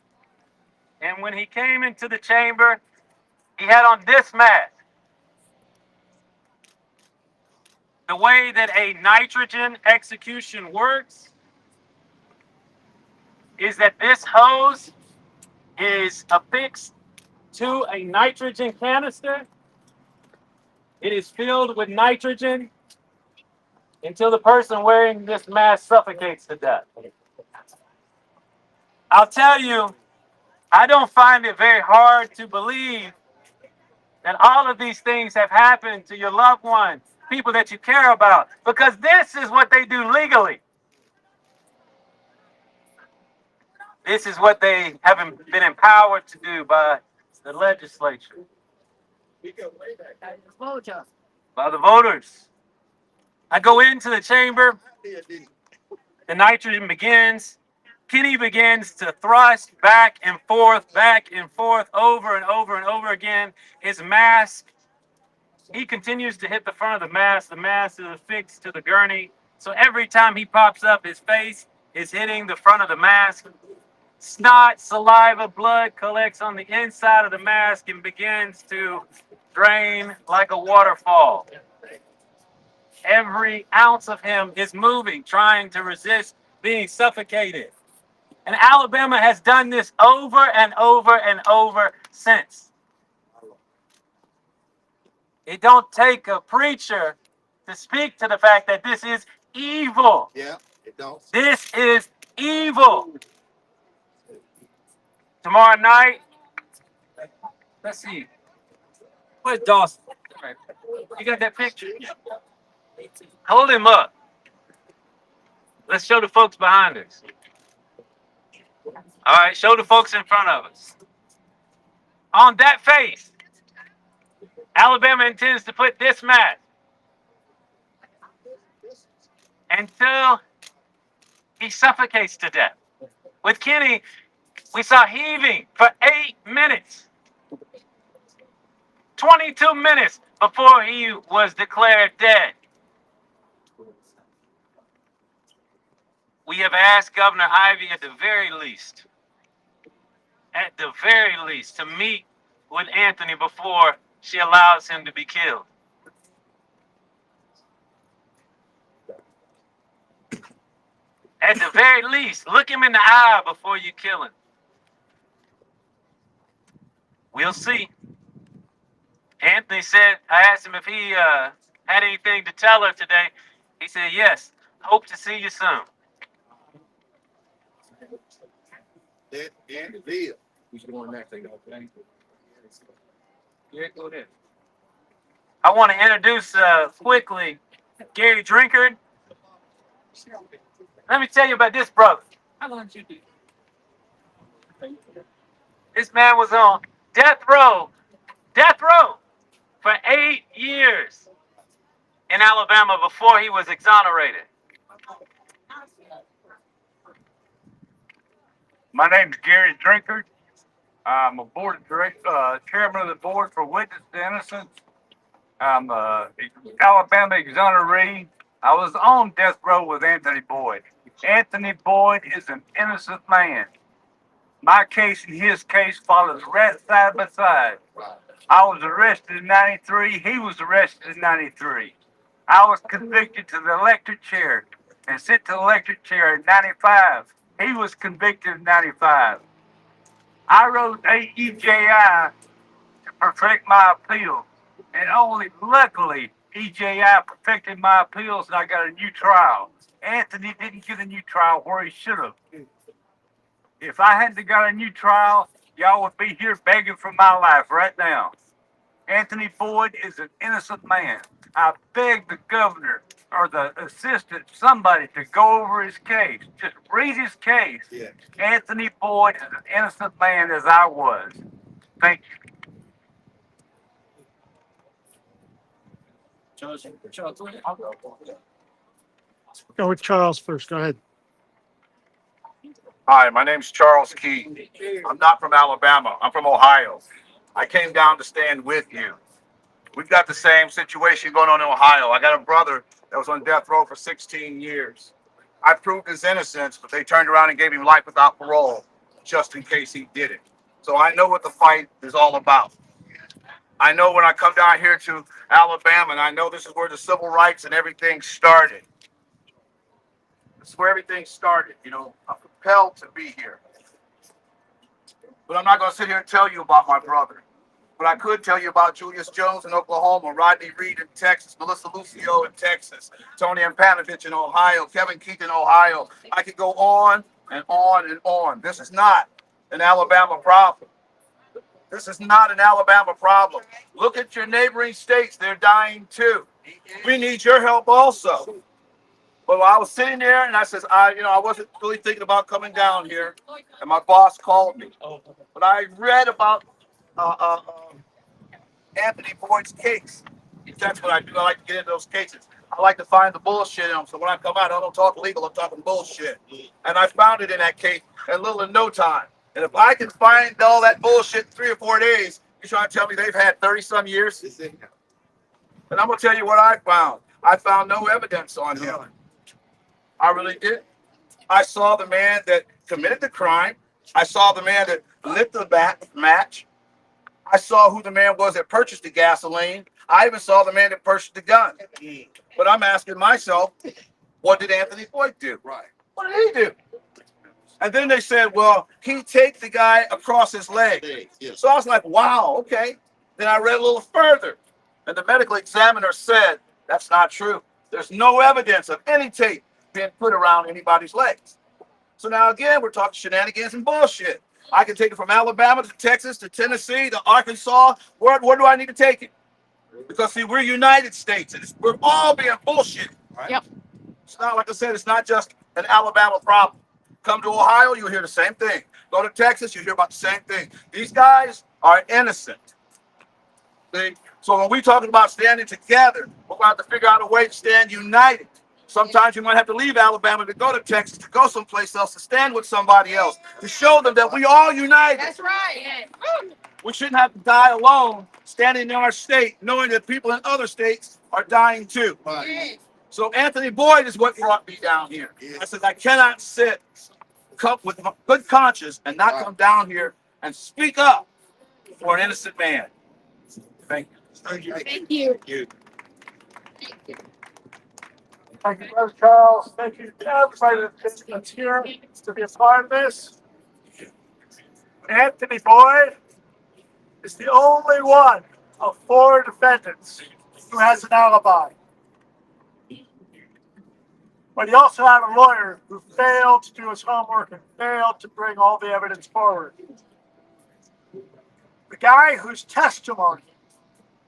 S5: and when he came into the chamber, he had on this mask. The way that a nitrogen execution works is that this hose is affixed to a nitrogen canister. It is filled with nitrogen until the person wearing this mask suffocates to death. I'll tell you, I don't find it very hard to believe that all of these things have happened to your loved ones, people that you care about, because this is what they do legally. This is what they have been empowered to do by the legislature, by the voters. I go into the chamber. The nitrogen begins. Kenny begins to thrust back and forth, over and over and over again. His mask, he continues to hit the front of the mask. The mask is affixed to the gurney. So every time he pops up, his face is hitting the front of the mask. Snot, saliva, blood collects on the inside of the mask and begins to drain like a waterfall. Every ounce of him is moving, trying to resist being suffocated. And Alabama has done this over and over and over since. It don't take a preacher to speak to the fact that this is evil.
S6: Yeah, it don't.
S5: This is evil. Tomorrow night, let's see. Where's Dawson? You got that picture? Hold him up. Let's show the folks behind us. All right, show the folks in front of us. On that face, Alabama intends to put this mask until he suffocates to death. With Kenny, we saw heaving for 8 minutes. 22 minutes before he was declared dead. We have asked Governor Ivey at the very least, to meet with Anthony before she allows him to be killed. At the very least, look him in the eye before you kill him. We'll see. Anthony said, I asked him if he had anything to tell her today. He said, yes, hope to see you soon.
S6: That and the deal.
S3: Who's going next?
S5: Yeah, go ahead. I want to introduce quickly Gary Drinkard. Let me tell you about this brother.
S3: How long did you do?
S5: This man was on death row for 8 years in Alabama before he was exonerated.
S9: My name's Gary Drinkard. I'm a chairman of the board for Witness to Innocence. I'm a Alabama exoneree. I was on death row with Anthony Boyd. Anthony Boyd is an innocent man. My case and his case follows right side by side. I was arrested in 93. He was arrested in 93. I was convicted to the electric chair and sent to the electric chair in 95. He was convicted in 95. I wrote EJI to perfect my appeal, and only luckily EJI perfected my appeals and I got a new trial. Anthony didn't get a new trial where he should have. If I hadn't got a new trial, y'all would be here begging for my life right now. Anthony Boyd is an innocent man. I beg the governor or the assistant, somebody, to go over his case. Just read his case.
S6: Yeah.
S9: Anthony Boyd is an innocent man as I was. Thank you.
S1: Go with Charles first. Go ahead.
S10: Hi, my name's Charles Key. I'm not from Alabama. I'm from Ohio. I came down to stand with you. We've got the same situation going on in Ohio. I got a brother that was on death row for 16 years. I proved his innocence, but they turned around and gave him life without parole just in case he did it. So I know what the fight is all about. I know when I come down here to Alabama, and I know this is where the civil rights and everything started. This is where everything started, you know. I'm compelled to be here. But I'm not going to sit here and tell you about my brother. But I could tell you about Julius Jones in Oklahoma, Rodney Reed in Texas, Melissa Lucio in Texas, Tony Ampanovich in Ohio, Kevin Keith in Ohio. I could go on and on and on. This is not an Alabama problem. This is not an Alabama problem. Look at your neighboring states. They're dying too. We need your help also. But I was sitting there and I says, I wasn't really thinking about coming down here. And my boss called me. But I read about Anthony Boyd's case. That's what I do. I like to get into those cases. I like to find the bullshit in them. So when I come out, I don't talk legal. I'm talking bullshit. And I found it in that case in little in no time. And if I can find all that bullshit in 3 or 4 days, you trying to tell me they've had 30 some years? And I'm gonna tell you what I found. I found no evidence on him. I really did. I saw the man that committed the crime. I saw the man that lit the match. I saw who the man was that purchased the gasoline. I even saw the man that purchased the gun. But I'm asking myself, what did Anthony Boyd do? Right. What did he do? And then they said, well, he take the guy across his leg. So I was like, wow, okay. Then I read a little further. And the medical examiner said, that's not true. There's no evidence of any tape being put around anybody's legs. So now again, we're talking shenanigans and bullshit. I can take it from Alabama to Texas to Tennessee to Arkansas. Where do I need to take it? Because see, we're United States and we're all being bullshit. Right? Yep. It's not, like I said, it's not just an Alabama problem. Come to Ohio, you'll hear the same thing. Go to Texas, you'll hear about the same thing. These guys are innocent. See? So when we're talking about standing together, we're going to have to figure out a way to stand united. Sometimes you might have to leave Alabama to go to Texas, to go someplace else, to stand with somebody else, to show them that we all united. That's right. We shouldn't have to die alone, standing in our state, knowing that people in other states are dying too. Right. So Anthony Boyd is what brought me down here. I said, I cannot sit with a good conscience and not come down here and speak up for an innocent man. Thank you.
S2: Thank you.
S3: Thank you.
S2: Thank you, Brother Charles. Thank you to everybody that's here to be a part of this. Anthony Boyd is the only one of 4 defendants who has an alibi. But he also had a lawyer who failed to do his homework and failed to bring all the evidence forward. The guy whose testimony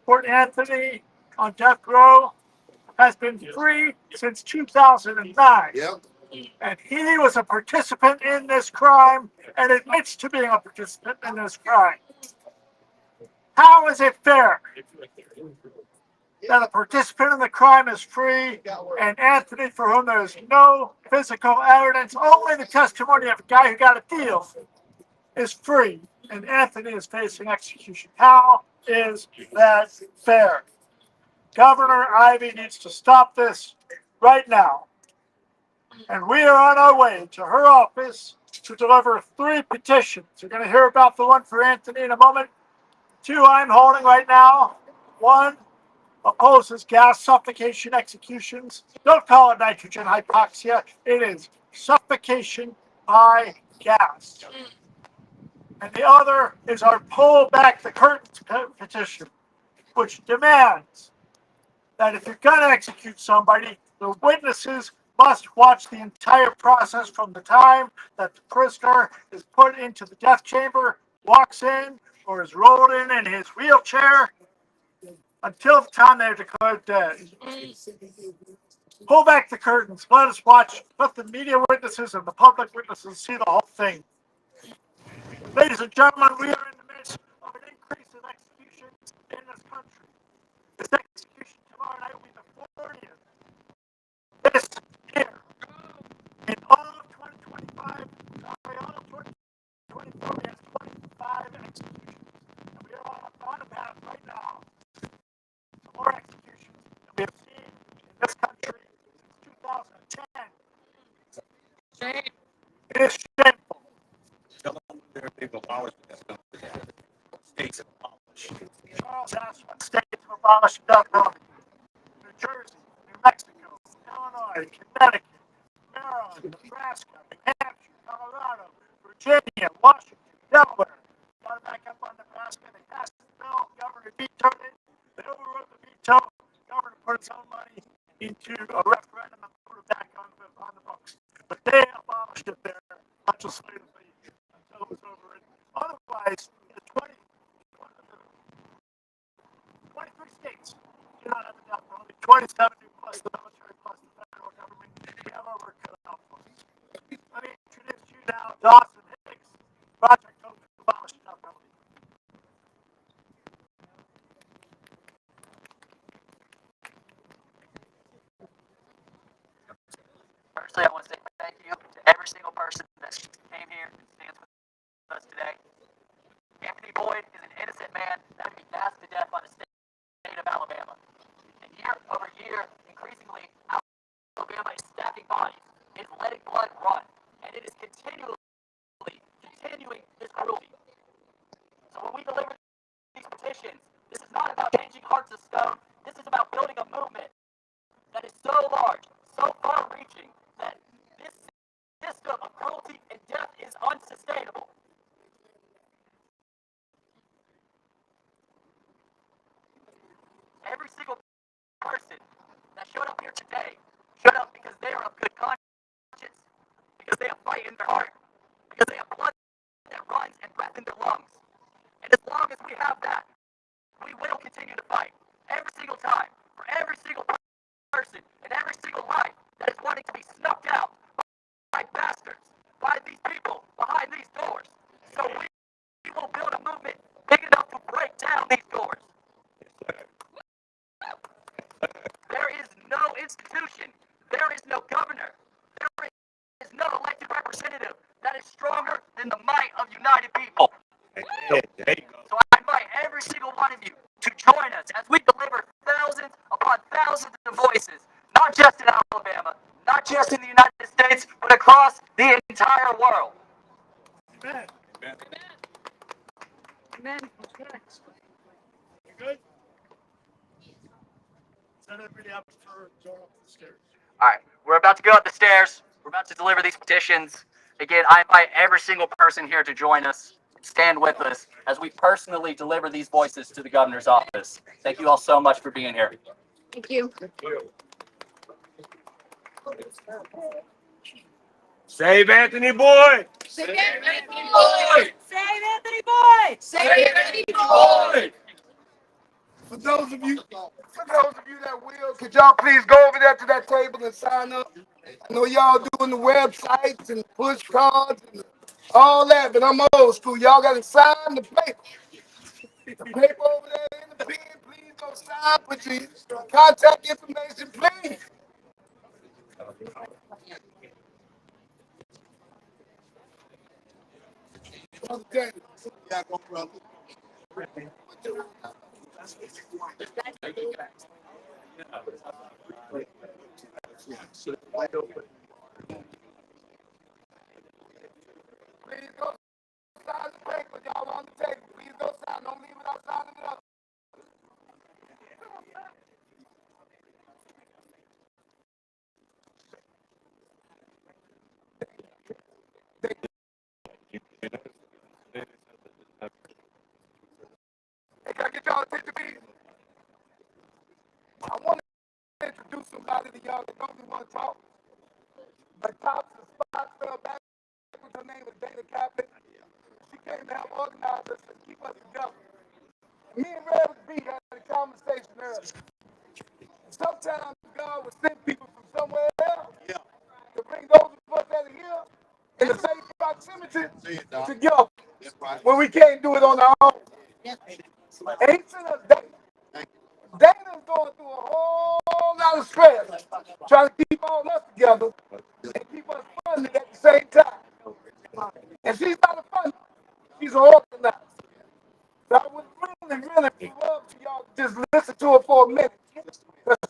S2: put Anthony on death row has been free since 2009. Yep. And he was a participant in this crime and admits to being a participant in this crime. How is it fair that a participant in the crime is free and Anthony, for whom there is no physical evidence, only the testimony of a guy who got a deal, is free and Anthony is facing execution? How is that fair? Governor Ivey needs to stop this right now. And we are on our way to her office to deliver 3 petitions. You're going to hear about the one for Anthony in a moment. 2 I'm holding right now. 1 opposes gas suffocation executions. Don't call it nitrogen hypoxia. It is suffocation by gas. And the other is our pull back the curtains petition, which demands that if you're going to execute somebody, the witnesses must watch the entire process from the time that the prisoner is put into the death chamber, walks in, or is rolled in his wheelchair, until the time they're declared dead. Pull back the curtains. Let us watch. Let the media witnesses and the public witnesses see the whole thing. Ladies and gentlemen, we are in the midst of an increase in executions in this country. This execution tomorrow night will be the 40th. This year, in all of 2025, sorry, all of 2024, we have 25 executions. And we are on a path right now to more executions than we have seen in this country since 2010. It is shameful. Charles asked what states have abolished the death penalty. New Jersey, New Mexico, Illinois, Connecticut, Maryland, Nebraska, New Hampshire, Colorado, Virginia, Washington, Delaware. Got to back up on Nebraska. They passed the bill. Governor vetoed it. They overrode the veto. Governor put its own money into a referendum and put it back on the books. But they abolished it there legislatively until it was overridden. Otherwise, the 23 states do not have a death penalty. 27 plus the military plus the federal government. We have our work cut out for us. Let me introduce you now, Dawson Hicks, Project Hope to abolish the death penalty.
S11: Firstly, I want to say thank you to every single person that came here and stands with us today. Anthony Boyd is an innocent man that would be gassed to death by the state of Alabama. And year over year, increasingly, Alabama is stacking bodies. It's letting blood run. And it is continuing this cruelty. So when we deliver these petitions, this is not about changing hearts of stone. This is about building a movement that is so large, so far-reaching, that this system of cruelty and death is unsustainable. Every single person that showed up here today showed up because they are of good conscience, because they have fight in their heart, because they have blood that runs and breath in their lungs. And as long as we have that, we will continue to fight every single time for every single person and every single life that is wanting to be snuffed out by bastards, by these people behind these doors. So we will build a movement big enough to break down these doors. There is no institution, there is no governor, there is no elected representative that is stronger than the might of united people. So I invite every single one of you to join us as we deliver thousands upon thousands of voices, not just in Alabama, not just in the United States, but across the entire world.
S1: Amen.
S7: Amen. Amen.
S1: You good? Send everybody up for going up the stairs.
S11: All right, we're about to go up the stairs. We're about to deliver these petitions. Again, I invite every single person here to join us. Stand with us as we personally deliver these voices to the governor's office. Thank you all so much for being here.
S7: Thank you.
S8: Save Anthony Boyd.
S7: Save Anthony Boyd!
S4: Save Anthony Boyd!
S7: Save Anthony Boyd!
S2: For those of you that will, could y'all please go over there to that table and sign up? I know y'all doing the websites and push cards and all that, but I'm old school. Y'all got to sign the paper. The paper over there in the pen, please go sign. Put your contact information, please. Brother Daniel. Yeah, go, brother. Please go sign the paper, y'all on the table. Please go sign. Don't leave without signing it up. Hey, can I get y'all attention, please? I want to introduce somebody to y'all that don't really want to talk. But top of the spot fell back. Her name is Dana Kaplan. She came to help organize us and keep us together. Me and Red was beat had a conversation earlier. Sometimes God will send people from somewhere else to bring those of us that are here in the same proximity together when we can't do it on our own. And he sent us Dana. Dana's going through a whole lot of stress trying to keep all us together and keep us funded at the same time. And she's not a funder. She's an organizer. So I would really love for y'all to just listen to her for a minute. Because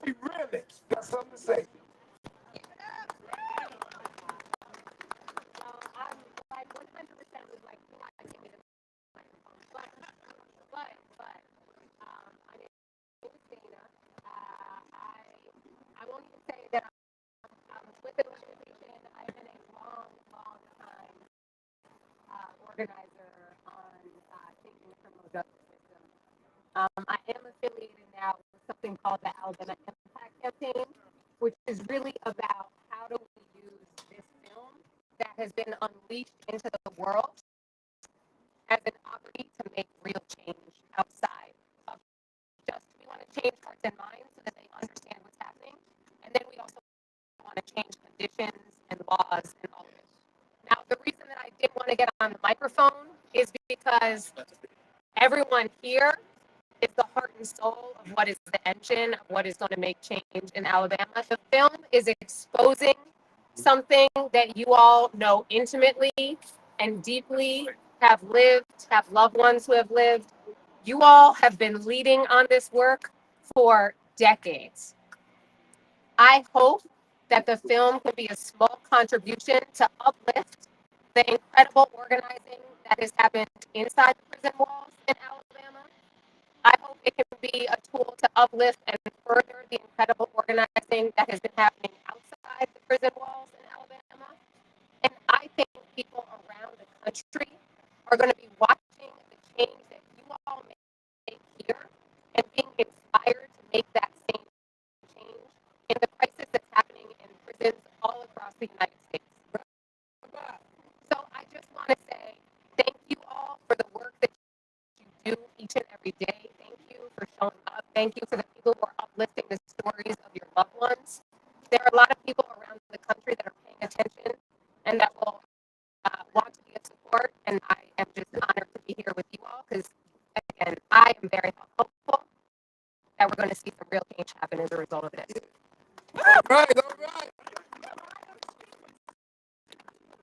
S2: she really got something to say.
S7: I'm like 100% would like to not give me the microphone. But my name is Dana. I won't even say that I'm with the organization. I've been a long time organizer on changing the criminal justice system. I am affiliated now with something called the Alabama Impact Campaign, which is really about how do we use this film that has been unleashed into the world as an opportunity to make real change outside of just, we want to change hearts and minds so that they understand what's happening. And then we also want to change conditions and laws and all of it. Now, the reason that I did want to get on the microphone is because everyone here is the heart and soul of what is the engine of what is going to make change in Alabama. The film is exposing something that you all know intimately and deeply, have lived, have loved ones who have lived. You all have been leading on this work for decades. I hope that the film can be a small contribution to uplift the incredible organizing that has happened inside the prison walls in Alabama. I hope it can be a tool to uplift and further the incredible organizing that has been happening outside the prison walls in Alabama. And I think people around the country are going to be watching the change that you all make here and being inspired to make that same change in the crisis that's happening in prisons all across the United States. So I just want to say thank you all for the work that you do each and every day. Thank you for showing up. Thank you for the people who are uplifting the stories of your loved ones. There are a lot of people around the country that are paying attention and that will want to be of support. And I am just honored to be here with you all because, again, I am very hopeful that we're going to see some real change happen as a result of this.
S2: All right, all right.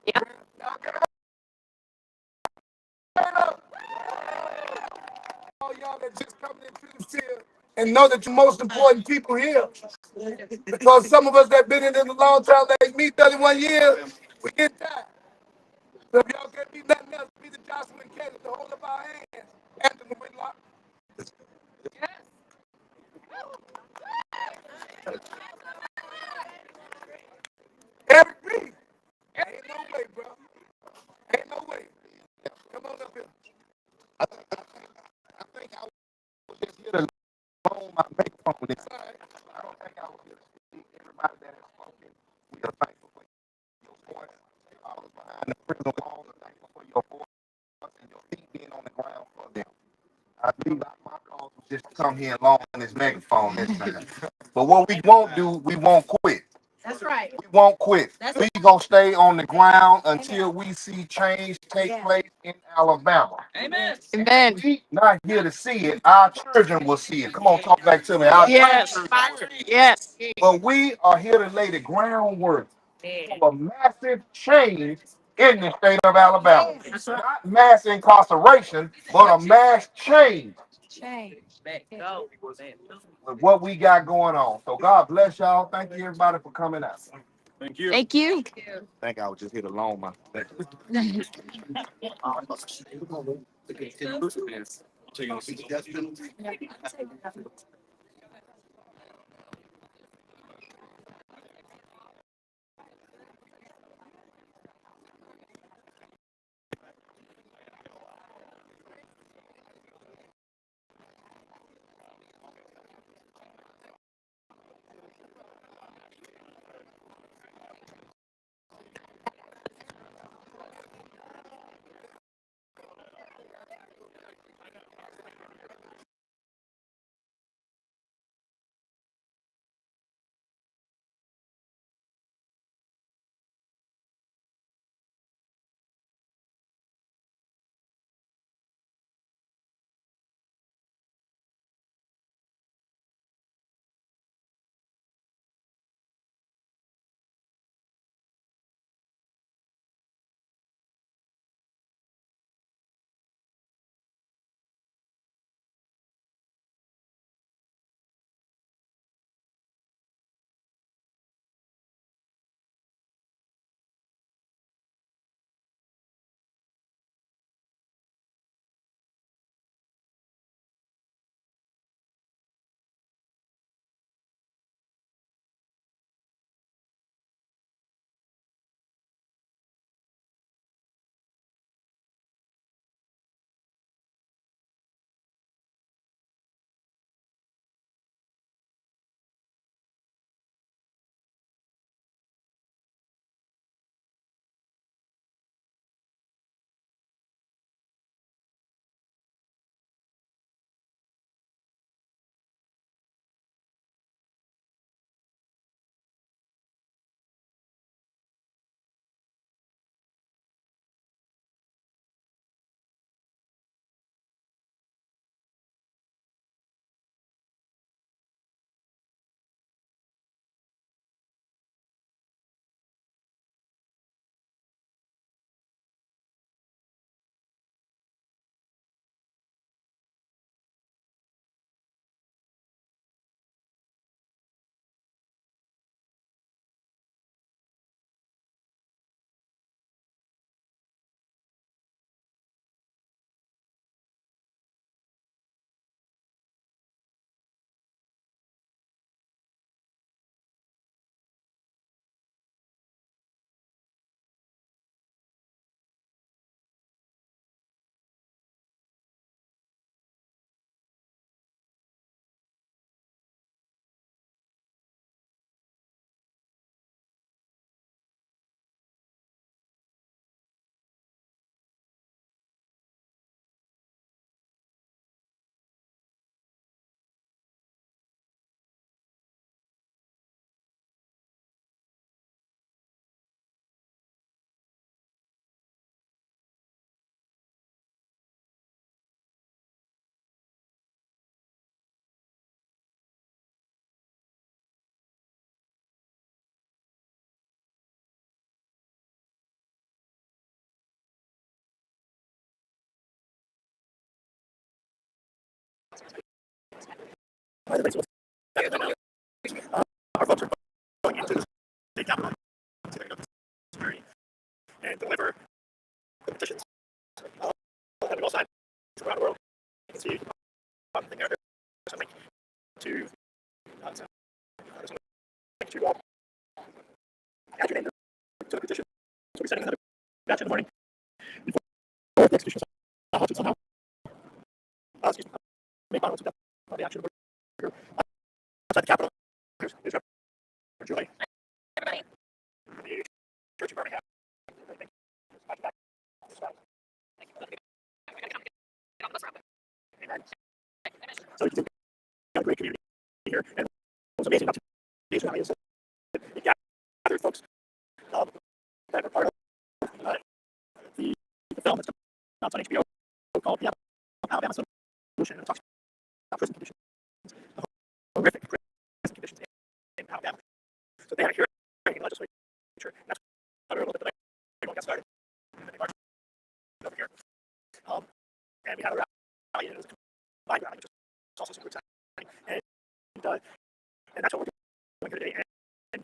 S7: Yeah.
S2: All y'all that just coming into this here and know that you're most important people here. Because some of us that been in it a long time, like me, 31 years, we get tired. So if y'all can't be nothing else, be the Joshua and Kelly to hold up our hands. Anthony Whitlock. Eric B. Ain't no way, bro. Ain't no way. Come on up here.
S10: I think I was just here to loan my microphone. This time. I don't think I was here to speak. Everybody that has spoken, we are thankful for your voice. I was behind the prison walls and thankful for your voice and your feet being on the ground for them. I believe my cause was just to come here and loan this megaphone this time. But what we won't do, we won't quit.
S4: That's right.
S10: We won't quit.
S4: That's
S10: We gonna stay on the ground until we see change take place in Alabama.
S4: Amen.
S10: We not here to see it. Our children will see it. Come on, talk back to me. Our children will see it.
S4: Yes.
S10: But we are here to lay the groundwork for a massive change in the state of Alabama. Not mass incarceration, but a mass change with what we got going on. So God bless y'all. Thank you everybody for coming out.
S3: Thank you.
S4: Thank you.
S10: I think I was just here to loan my.
S1: Our folks are going into the state capitol and deliver the petitions that we all signed around the world. You can see something there. Something to add your name to the petition. So we're sending another batch in the morning before the execution is somehow. Excuse me. Make final of the action outside the Capitol. There's Joy. The church of Birmingham. So you can got a great community here. And what's amazing about today's rally is that it gathered folks that are part of the film that's out on HBO called The Alabama Solution. And it talks about prison conditions, horrific prison conditions in Alabama. So they had a hearing in the legislature. And that's a little bit that I got started. And then they marched over here. And we had a rally, and it was a combined rally, which is also super exciting. And that's what we're doing here today. And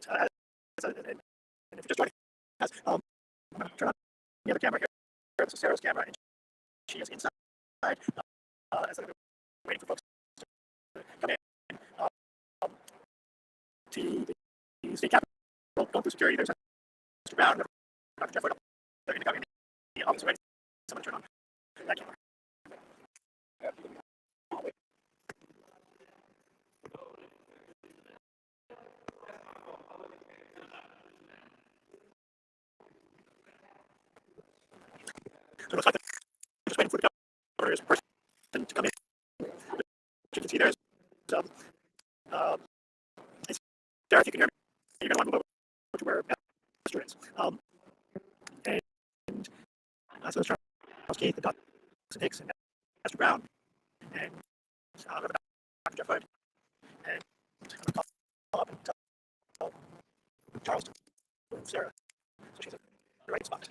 S1: if you just joined us, I'm going to turn on the other camera here. This is Sarah's camera, and she is inside. As I'm waiting for folks to come in to the state capitol, going through security. There's Mr. Brown, Dr. Jeff Wood. They're going to come in the office ready. Someone turn on that camera. So it looks like they're just waiting for the governor's person to come in. As you can see, there's Sarah, if you can hear me, you're going to want to move over to where Esther is. So it's Charles Keith, Dr. Hicks, and Esther Brown, and Dr. Jeff Hood, and I'm going to call up and tell Charles to move Sarah, so she's in the right spot.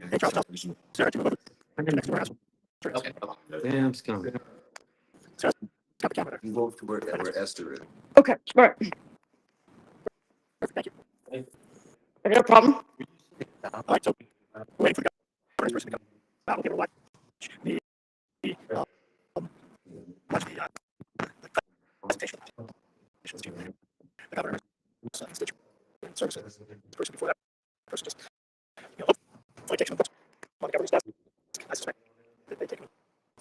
S1: Hey, Charles, tell Sarah to move over next to her house.
S3: Okay. Sam's coming.
S1: Sarah's got the camera there.
S2: Move to where Esther is.
S4: Okay, all right.
S1: Perfect, thank you.
S4: I got a problem.
S1: All right, so we're waiting for the governor's person to come out. We'll be able to watch the presentation to the governor's constituent services person before that person just, hopefully take some books on the governor's desk. I suspect that they take them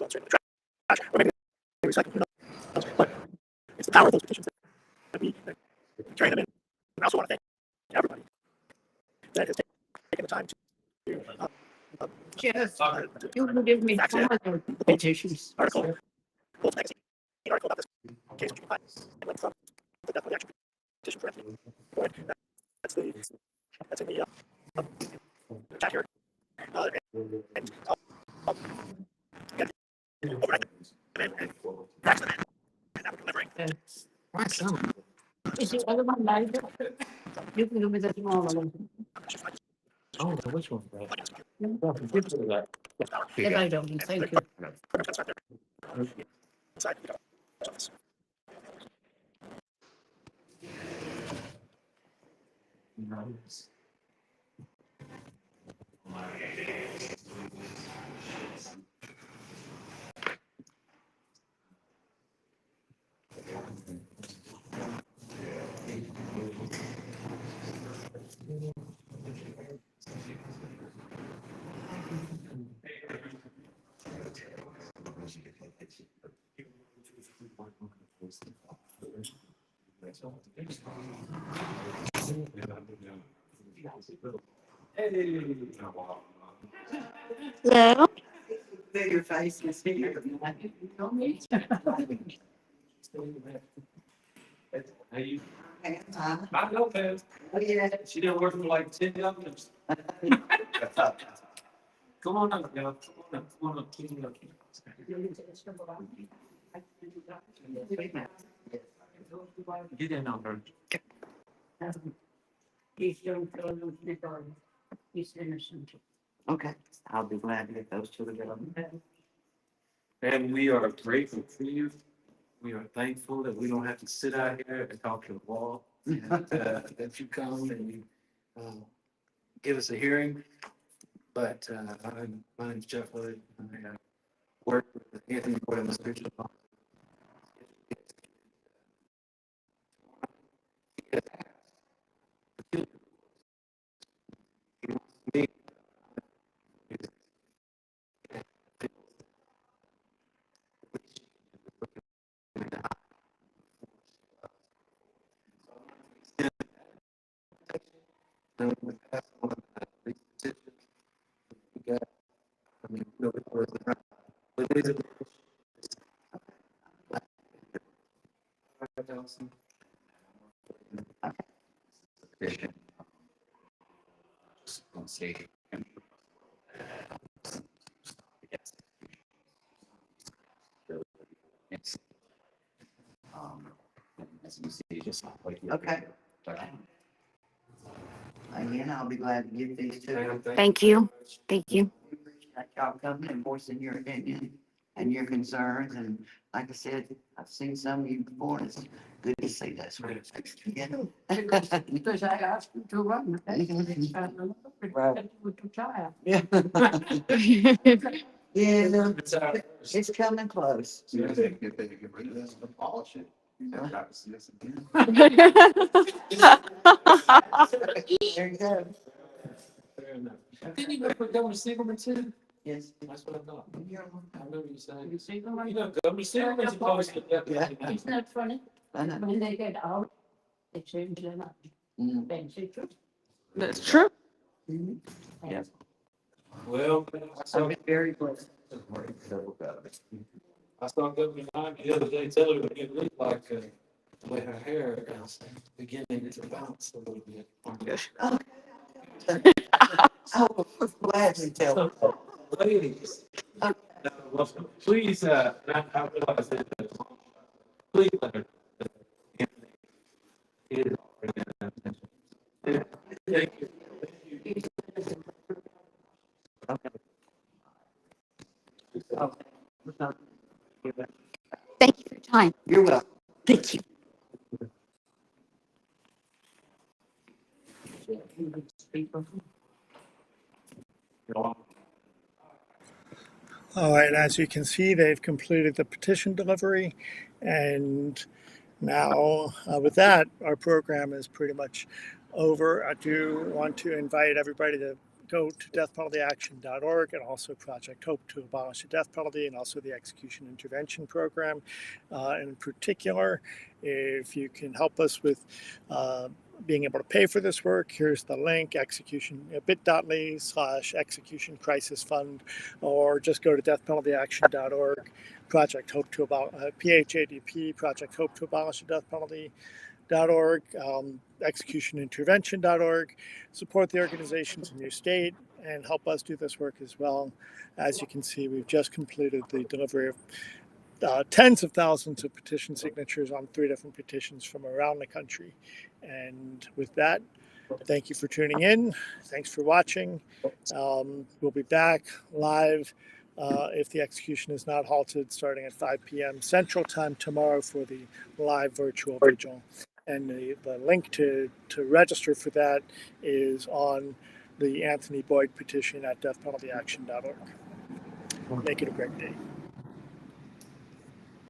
S1: straight to the trash, or maybe they recycle them. But it's the power of those petitions that we carry them in. And I also want to thank everybody that has taken the time to
S12: Yes, you can give me some of the petitions.
S1: article, Wolf's Magazine article about this case, which you can find and link from the death of the action petition for Anthony Boyd. That's in the chat here. And overnight, and fax them in, and now we're delivering.
S12: My son. Is the other one larger? You can give me the smaller one.
S3: Oh, which one?
S12: If I don't, thank you.
S1: Inside the office.
S12: Hello?
S13: Your face is here.
S3: How you?
S13: Huh?
S3: I know, man.
S13: Oh, yeah.
S3: She didn't work for like 10 years. Come on up, y'all. Come on up. Come on up. Come on up. Get in on her.
S12: He's innocent.
S3: Okay. I'll be glad to get those two together. And we are grateful for you. We are thankful that we don't have to sit out here and talk to the wall. That you come and you give us a hearing. But my name's Jeff Hood. I work with Anthony Boyd in the spiritual office. Petition. Just want to say. It's, as you see, just like.
S13: Okay. Again, I'll be glad to give these to.
S12: Thank you. Thank you.
S13: Appreciate y'all coming and voicing your opinion and your concerns, and like I said, I've seen some of you before, and it's good to see that sort of thing again.
S12: Because I asked you to run.
S13: Right.
S12: With the child.
S13: Yeah. Yeah, it's coming close.
S10: So I think if they get rid of this and polish it, you'd have to see this again.
S13: There you go.
S3: Fair enough. Didn't you go for Governor Siegelman too?
S13: Yes.
S3: That's what I thought. I remember you saying.
S12: You see them?
S3: You know, Governor Siegelman's supposed to.
S13: Yeah.
S12: It's not funny.
S13: I know.
S12: When they get out, they change their mind.
S13: Mm.
S12: Fancy true.
S14: That's true.
S13: Mhm.
S3: Yeah. Well.
S13: So it's very close.
S3: I saw Governor Nye the other day, tell her it looked like, the way her hair is beginning to bounce a little bit.
S13: Oh, gladly tell.
S3: Ladies. Please, I realize that, please let her. Thank you.
S12: Thank you for your time.
S13: You're welcome.
S12: Thank you.
S1: All right, as you can see, they've completed the petition delivery, and now with that, our program is pretty much over. I do want to invite everybody to go to deathpenaltyaction.org and also Project Hope to abolish the death penalty, and also the execution intervention program. In particular, if you can help us with being able to pay for this work, here's the link: bit.ly/execution crisis fund, or just go to deathpenaltyaction.org, Project Hope to abolish PHADP, Project Hope to abolish the death penalty.org, executionintervention.org. Support the organizations in your state and help us do this work as well. As you can see, we've just completed the delivery of tens of thousands of petition signatures on 3 different petitions from around the country. And with that, thank you for tuning in. Thanks for watching. We'll be back live if the execution is not halted, starting at 5 p.m. Central Time tomorrow for the live virtual vigil. And the link to register for that is on the Anthony Boyd petition at deathpenaltyaction.org. Make it a great day.